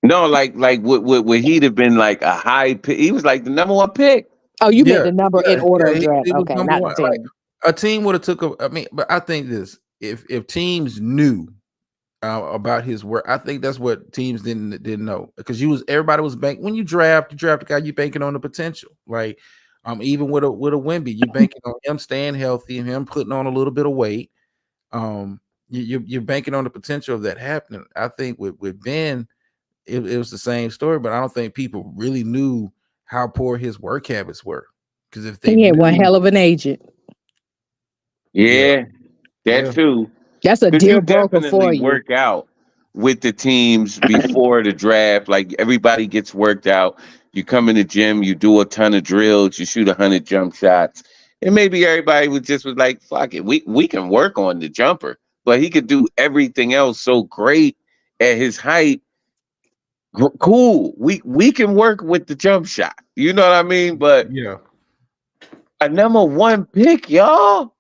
No, like would he'd have been like a high pick? He was like the number one pick. Oh, you meant the number in order of draft. Okay, not like, a team would have took but I think this: if teams knew about his work. I think that's what teams didn't know, because everybody was banking when you draft a guy, you banking on the potential. Like even with a Wemby, you banking on him staying healthy and him putting on a little bit of weight. You're banking on the potential of that happening. I think with Ben, it was the same story, but I don't think people really knew how poor his work habits were. Because if they He had one knew, hell of an agent. yeah, Yeah, that yeah, too. That's a Because you deal broker for definitely you. work out with the teams before the draft. Like everybody gets worked out. You come in the gym, you do a ton of drills, you shoot 100 jump shots, and maybe everybody was like, "Fuck it, we can work on the jumper." But he could do everything else so great at his height. Cool, we can work with the jump shot. You know what I mean? But yeah. a number one pick, y'all.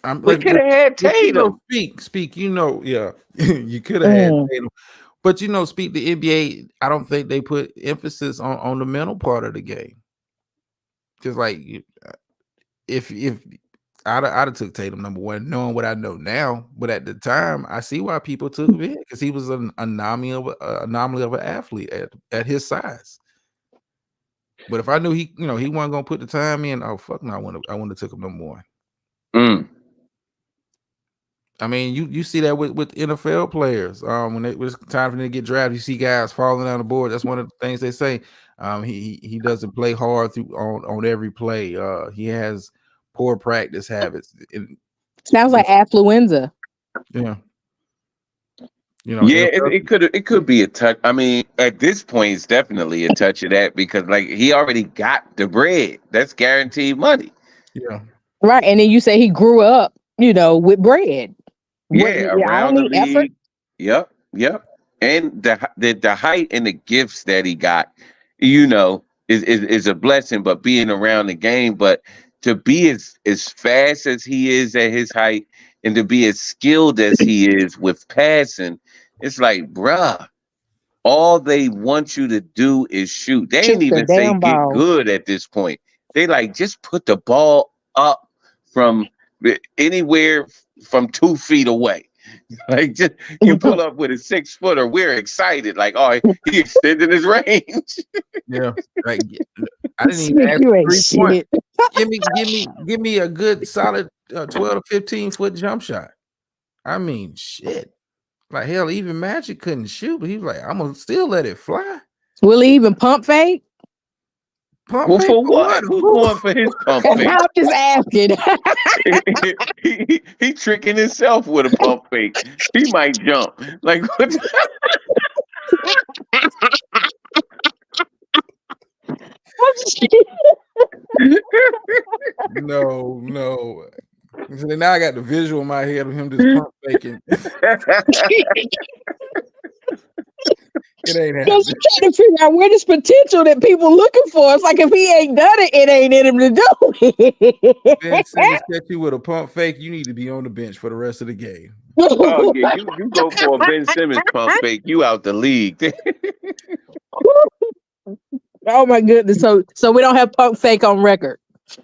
I'm We like, could have had Tatum. speak. Yeah, you could have had Mm. Tatum, but speak the NBA. I don't think they put emphasis on the mental part of the game. Because like, if I'd have took Tatum number one, knowing what I know now, but at the time, I see why people took him because he was an anomaly of an athlete at his size. But if I knew he wasn't gonna put the time in, oh fuck no, I wouldn't have took him number one. Mm. I mean, you see that with NFL players. When it was time for them to get drafted, you see guys falling down the board. That's one of the things they say. He doesn't play hard on every play. He has poor practice habits. Sounds like affluenza. Yeah, Yeah, NFL. it could be a touch. I mean, at this point, it's definitely a touch of that because like he already got the bread. That's guaranteed money. Yeah, Right. And then you say he grew up, with bread. What Yeah, I don't around the need effort. league. Yep, yep. And the height and the gifts that he got, is a blessing. But being around the game, but to be as fast as he is at his height, and to be as skilled as he is with passing, it's like, bruh. All they want you to do is shoot. They Shoot ain't the even say damn get ball. good at this point. They like just put the ball up from anywhere from 2 feet away. Like just you pull up with a 6 footer, we're excited. Like, oh, he extended his range. yeah. Like I didn't even Smith, ask you for ain't 3 point. shit. Give me a good solid 12 to 15 foot jump shot. I mean, shit. Like hell, even Magic couldn't shoot, but he was like, I'm gonna still let it fly. Will he even pump fake? Pump Well, fake for for what? what? Who's going for his pump fake? I'm just asking. He tricking himself with a pump fake. He might jump. Like what? No, no. So now I got the visual in my head of him just pump faking. It ain't Just happening. trying to figure out where this potential that people looking for. It's like if he ain't done it, it ain't in him to do Ben Simmons catch you with a pump fake, you need to be on the bench for the rest of the game. Oh it. yeah, you go for a Ben Simmons pump fake, you out the league. Oh my goodness! So we don't have pump fake on record.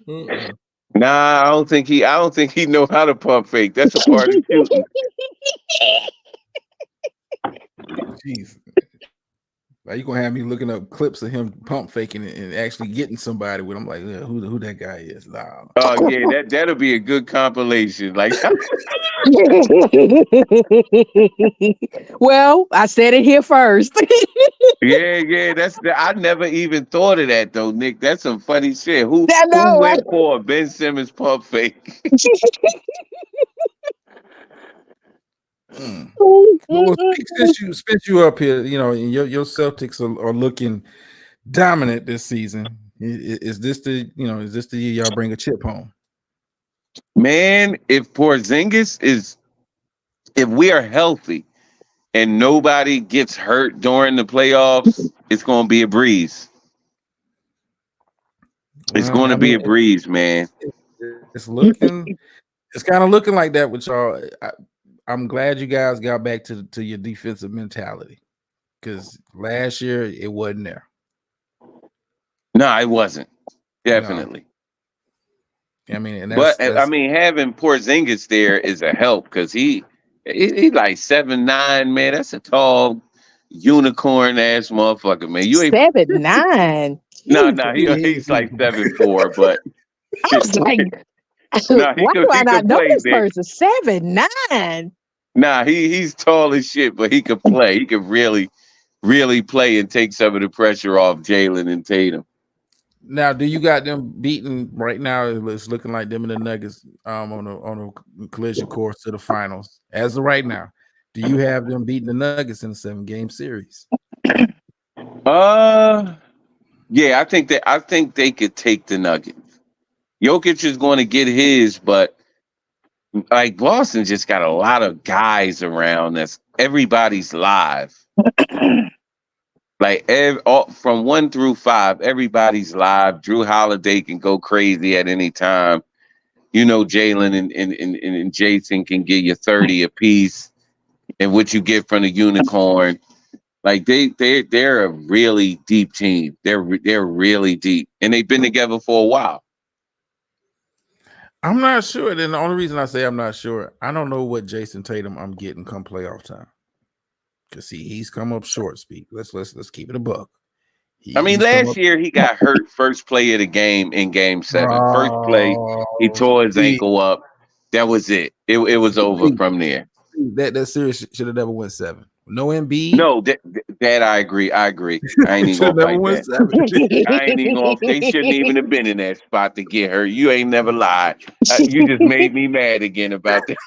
Mm-mm. Nah, I don't think he know how to pump fake. That's a part of shooting. Jeez. Like you gonna have me looking up clips of him pump faking and actually getting somebody with him. Like, yeah, who that guy is? Nah. Oh yeah, that'll be a good compilation. Like Well, I said it here first. yeah, I never even thought of that though, Nick. That's some funny shit. Who I who know, right? went for a Ben Simmons pump fake? Mm. Well, since you up here, and your Celtics are looking dominant this season. Is this the year y'all bring a chip home? Man, if we are healthy and nobody gets hurt during the playoffs, it's gonna be a breeze. It's Well, going to I be mean, a breeze, man. it's kind of looking like that with y'all. I'm glad you guys got back to your defensive mentality, because last year it wasn't there. No, it wasn't. No, Definitely. I mean, and But I that's mean, having Porzingis there is a help because he He like 7'9", man. That's a tall unicorn ass motherfucker, man. You ain't 7'9". no. Yeah, He's like 7'4", but I was like, no, why do I he not could know play, this Nick. person? 7'9". Nah, he's tall as shit, but he could play. He could really play and take some of the pressure off Jalen and Tatum. Now, do you got them beaten right now? It's looking like them and the Nuggets on a collision course to the finals. As of right now, do you have them beating the Nuggets in a 7-game series? Yeah, I think they could take the Nuggets. Jokic is going to get his, but like Boston just got a lot of guys around that's everybody's live. Like from 1 through 5, everybody's live. Drew Holiday can go crazy at any time. You know, Jalen and Jason can give you 30 apiece, and what you get from the unicorn. Like they're a really deep team. They're really deep, and they've been together for a while. I'm not sure. And the only reason I say I'm not sure, I don't know what Jason Tatum I'm getting come playoff time. Cause he's come up short. Speak. Let's keep it a buck. I mean, He's come last up. year he got hurt first play of the game in Game 7. First play, he Oh, tore his see, ankle up. That was it. It was over from there. that series should have never went 7. No Embiid. No, that I agree. I ain't even Should have gonna never fight went that. 7. I ain't even gonna. They shouldn't even have been in that spot to get hurt. You ain't never lied. You just made me mad again about that.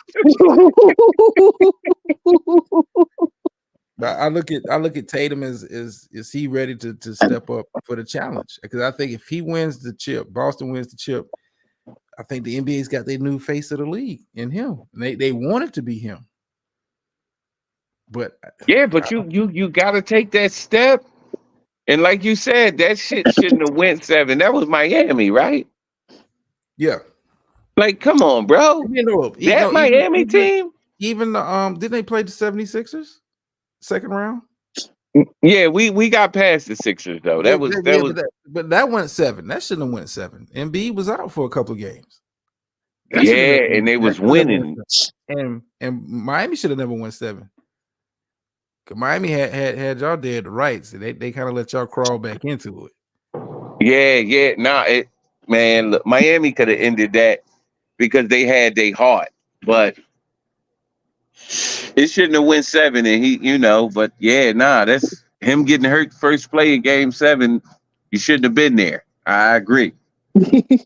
But I look at Tatum as is he ready to step up for the challenge? Because I think if he wins the chip, Boston wins the chip, I think the NBA's got their new face of the league in him. And they want it to be him. But Yeah, but you got to take that step. And like you said, that shit shouldn't have went 7. That was Miami, right? yeah. Like, come on, bro. That Miami team? Even the didn't they play the 76ers second round? Yeah, we got past the Sixers though. That was but that went 7. That shouldn't have went 7. Embiid was out for a couple of games. Yeah, and they was winning. And Miami should have never won 7. Cause Miami had y'all dead the rights, and they kind of let y'all crawl back into it. Yeah. Man, look, Miami could have ended that because they had their heart, but it shouldn't have went 7. And but yeah, that's him getting hurt first play in Game 7. You shouldn't have been there. I agree. See,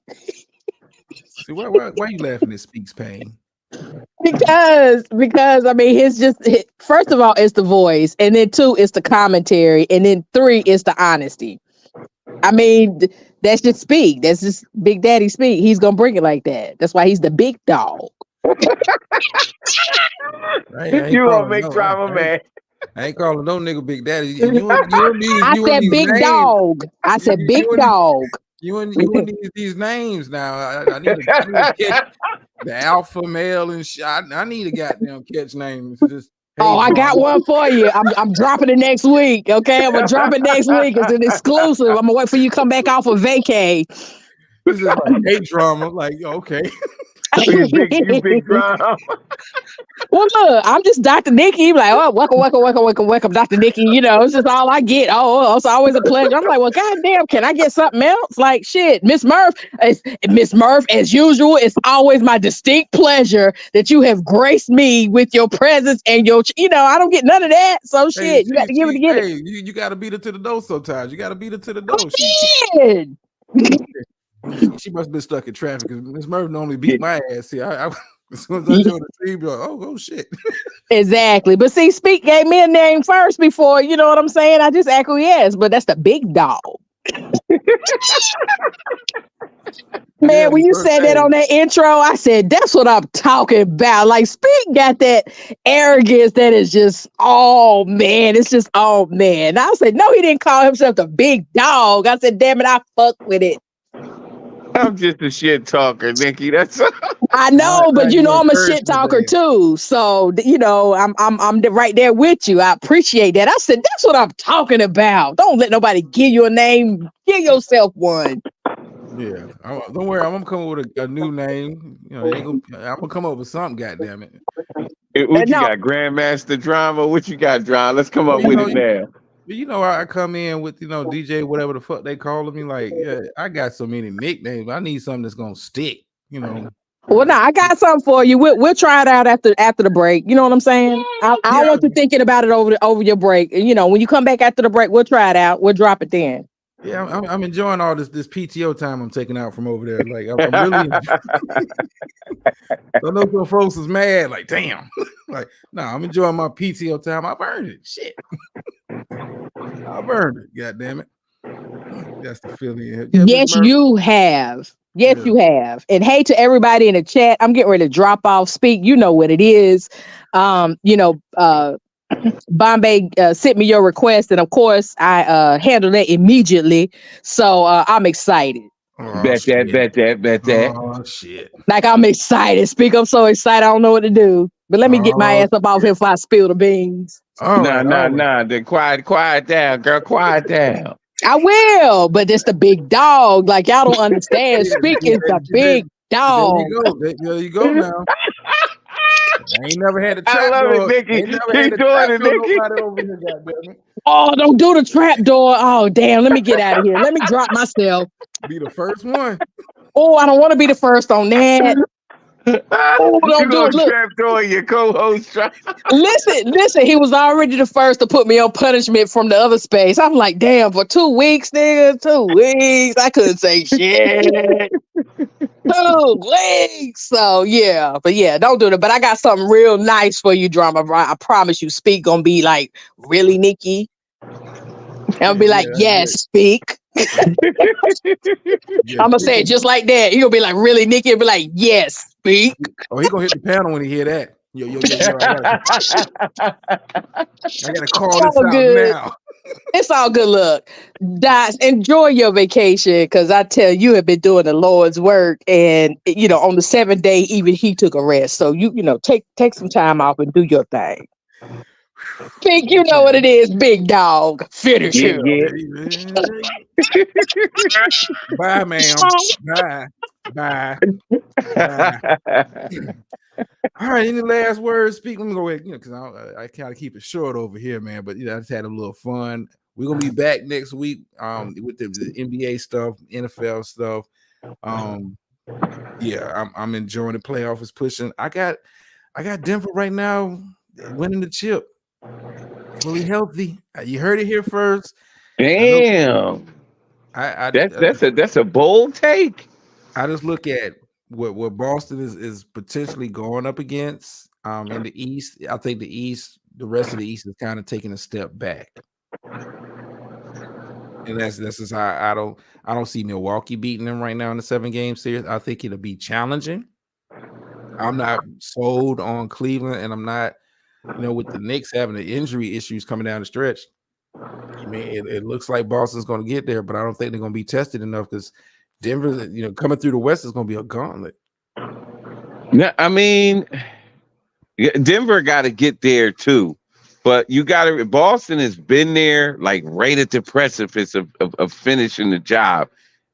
why you laughing at Speaks Pain? Because I mean, first of all, it's the voice, and then 2, it's the commentary, and then 3, it's the honesty. I mean, that's just Speak. That's just Big Daddy Speak. He's gonna bring it like that. That's why he's the big dog. You gonna make drama, man. I ain't calling no nigga Big Daddy. You I said big names. dog. I said big dog. You need these names now. I need to catch the alpha male and shit. I need a goddamn catch name. Just, hey, I got one for you. I'm dropping it next week. Okay, I'm gonna drop it next week. It's an exclusive. I'm gonna wait for you to come back off of vacay. This is like hate drama. Like, okay. You big drama. Well, look, I'm just Dr. Nikki. Like, oh, welcome, Dr. Nikki. It's just all I get. Oh, it's always a pleasure. I'm like, well, goddamn, can I get something else? Like, shit, Miss Murph, as usual, it's always my distinct pleasure that you have graced me with your presence and your, I don't get none of that. So shit, you got to give it to get it. You got to beat her to the door sometimes. You got to beat her to the door. She must have been stuck in traffic because Miss Murph normally beat my ass. See, as soon as I showed the tree, be like, oh shit. Exactly. But see, Speak gave me a name first before, you know what I'm saying? I just acquiesced, but that's the big dog. Man, when you said that on that intro, I said, that's what I'm talking about. Like, Speak got that arrogance that is just, oh man, it's just, oh man. I said, no, he didn't call himself the big dog. I said, damn it, I fuck with it. I'm just a shit talker, Nikki. That's I know, but I'm a shit talker too. So I'm right there with you. I appreciate that. I said that's what I'm talking about. Don't let nobody give you a name. Give yourself one. Yeah, don't worry. I'm gonna come up with a new name. I'm gonna come up with something. Goddamn it. What you No, got? Grandmaster drama? What you got, drama? Let's come Well, up you with know, it now. I come in with DJ, whatever the fuck they calling me. Like, yeah, I got so many nicknames. I need something that's gonna stick. well, no, I got something for you. We'll try it out after the break. You know what I'm saying? I don't Yeah, want you thinking about it over your break. You know, when you come back after the break, we'll try it out. We'll drop it then. yeah. I'm enjoying all this PTO time I'm taking out from over there. Like, I'm really. I know some folks is mad. Like, damn. Like, no, I'm enjoying my PTO time. I've earned it. Shit, I've earned it. God damn it. That's the feeling. Yeah, Miss Yes, Murphy. you have. Yes, Yeah. you have. And hey to everybody in the chat. I'm getting ready to drop off. Speak. You know what it is. You know, Bombay sent me your request, and of course, I handled that immediately. So I'm excited. Oh Bet that, shit. bet that, bet that. Oh shit. Like I'm excited. Speak. I'm so excited. I don't know what to do. But let me get my Oh ass up off here shit. before I spill the beans. All Nah, right. nah, All right. nah. Then quiet down, girl. Quiet down. I will, but it's the big dog. Like y'all don't understand. Speak is the big There dog. you go. There you go now. I ain't never had a I trap love it, door. Nikki. Ain't never had Keep a doing trap it, door Nikki. nobody over here, goddamn it. Oh, don't do the trap door. Oh, damn. Let me get out of here. Let me drop myself. Be the first one. Oh, I don't want to be the first on that. Oh, You don't do gonna it. Look, trapdoor your co-host? listen. He was already the first to put me on punishment from the other space. I'm like, damn, for 2 weeks, nigga, 2 weeks. I couldn't say shit. 2 weeks. So yeah, but yeah, don't do that. But I got something real nice for you, drama. I promise you, Speak gonna be like, really, Nikki? And I'll be like, yes, Speak. Yeah, I'm gonna say it just like that. He'll be like, really, Nikki? He'll be like, yes, Speak. oh, he gonna hit the panel when he hear that. Yo. I gotta call It's this all out good. now. It's all good. Look, Dots, enjoy your vacation because I tell you, have been doing the Lord's work, and you know, on the 7th day, even he took a rest. So you know, take some time off and do your thing. Big, you know what it is, big dog. Finish Yeah, him. yeah. Bye, ma'am. Bye. Bye. Bye. All right. Any last words? Speak. Let me go ahead. Because I kind of keep it short over here, man. But I just had a little fun. We're gonna be back next week. With the NBA stuff, NFL stuff. Yeah, I'm enjoying the playoff is pushing. I got Denver right now winning the chip, fully healthy. You heard it here first. Damn. That's a bold take. I just look at what Boston is potentially going up against. In the East, I think the rest of the East is kind of taking a step back, and that's just how I don't see Milwaukee beating them right now in the 7-game series. I think it'll be challenging. I'm not sold on Cleveland, and I'm not, with the Knicks having the injury issues coming down the stretch. I mean, it looks like Boston's going to get there, but I don't think they're going to be tested enough because Denver, coming through the West is going to be a gauntlet. Yeah, I mean, Denver got to get there too, but you got to. Boston has been there, like right at the precipice of finishing the job.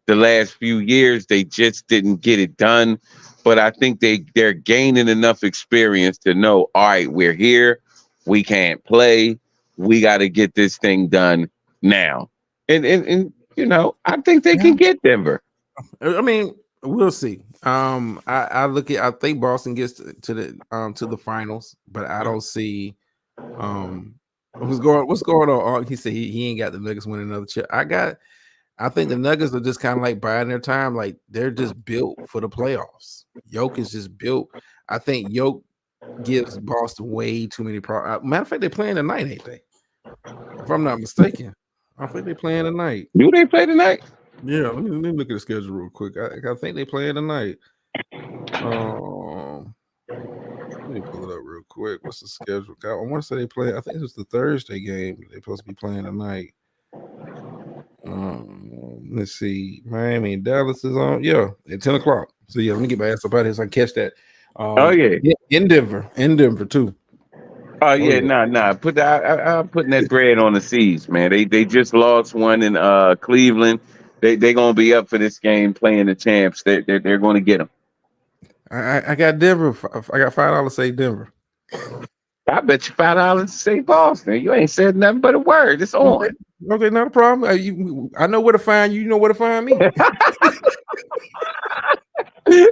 The last few years, they just didn't get it done. But I think they're gaining enough experience to know, all right, we're here, we can't play, we got to get this thing done now. And I think they can get Denver. I mean, we'll see. I think Boston gets to the finals, but I don't see what's going on. He said he ain't got the Nuggets winning another chip. I think the Nuggets are just kind of like biding their time. Like they're just built for the playoffs. Yoke is just built. I think Yoke gives Boston way too many problems. Matter of fact, they're playing tonight, ain't they? If I'm not mistaken, I think they're playing tonight. Do they play tonight? Yeah, let me look at the schedule real quick. I think they playing tonight. Let me pull it up real quick. What's the schedule? I want to say they play. I think it was the Thursday game. They're supposed to be playing tonight. Let's see. Miami and Dallas is on. Yeah, at 10 o'clock. So yeah, let me get my ass up out here so I can catch that. In Denver too. Oh yeah, nah. I'm putting that bread on the seas, man. They just lost one in Cleveland. They gonna be up for this game playing the champs. They're gonna get them. I got Denver. I got $5 to say Denver. I bet you $5 to say Boston. You ain't said nothing but a word. It's on. Okay, not a problem. I know where to find you. You know where to find me.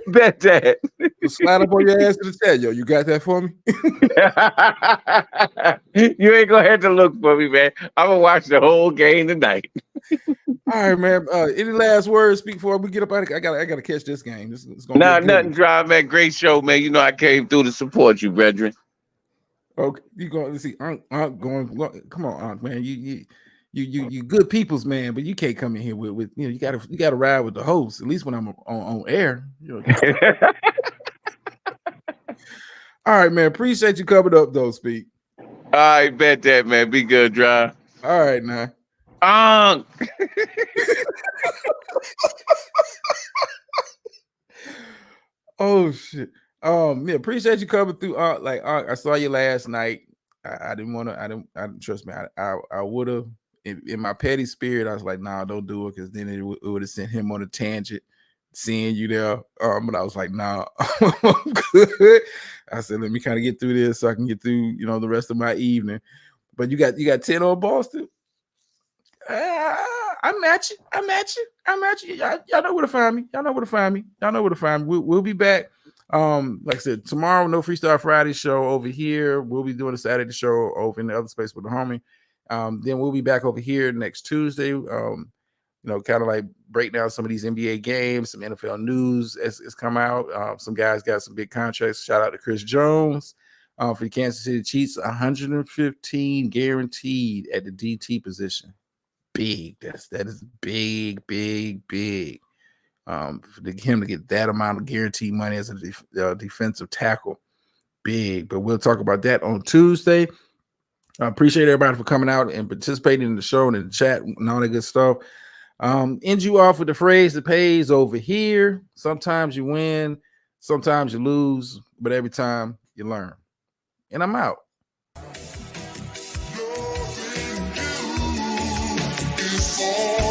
Bet that. Just slide up on your ass to the chat, yo. You got that for me? You ain't gonna have to look for me, man. I'm gonna watch the whole game tonight. All right, man. Any last words speak before we get up out of, I gotta catch this game. It's gonna Nah, be a good nothing one. drive, man. Great show, man. You know I came through to support you, brethren. Okay, you going to see Unc going? Come on, Unc, man. You good people's man, but you can't come in here with you gotta ride with the host. At least when I'm on air. All right, man. Appreciate you coming up though, Speak. I bet that, man. Be good, drive. All right, now. Oh shit. Yeah, appreciate you coming through. I saw you last night. I didn't want to. I didn't trust me. I would have in my petty spirit. I was like, nah, don't do it, because then it would have sent him on a tangent, seeing you there. But I was like, nah, I'm good. I said, let me kind of get through this so I can get through, the rest of my evening. But you got 10 on Boston. I'm at you. Y'all know where to find me. Y'all know where to find me. We'll be back. Like I said, tomorrow, no Freestyle Friday show over here. We'll be doing a Saturday show over in the other space with the homie. Then we'll be back over here next Tuesday. Kind of like break down some of these NBA games, some NFL news has come out. Some guys got some big contracts. Shout out to Chris Jones for the Kansas City Chiefs, 115 guaranteed at the DT position. Big. That is big. For him to get that amount of guaranteed money as a defensive tackle, big. But we'll talk about that on Tuesday. I appreciate everybody for coming out and participating in the show and in the chat and all that good stuff. End you off with the phrase that pays over here. Sometimes you win, sometimes you lose, but every time you learn. And I'm out. Loving you is all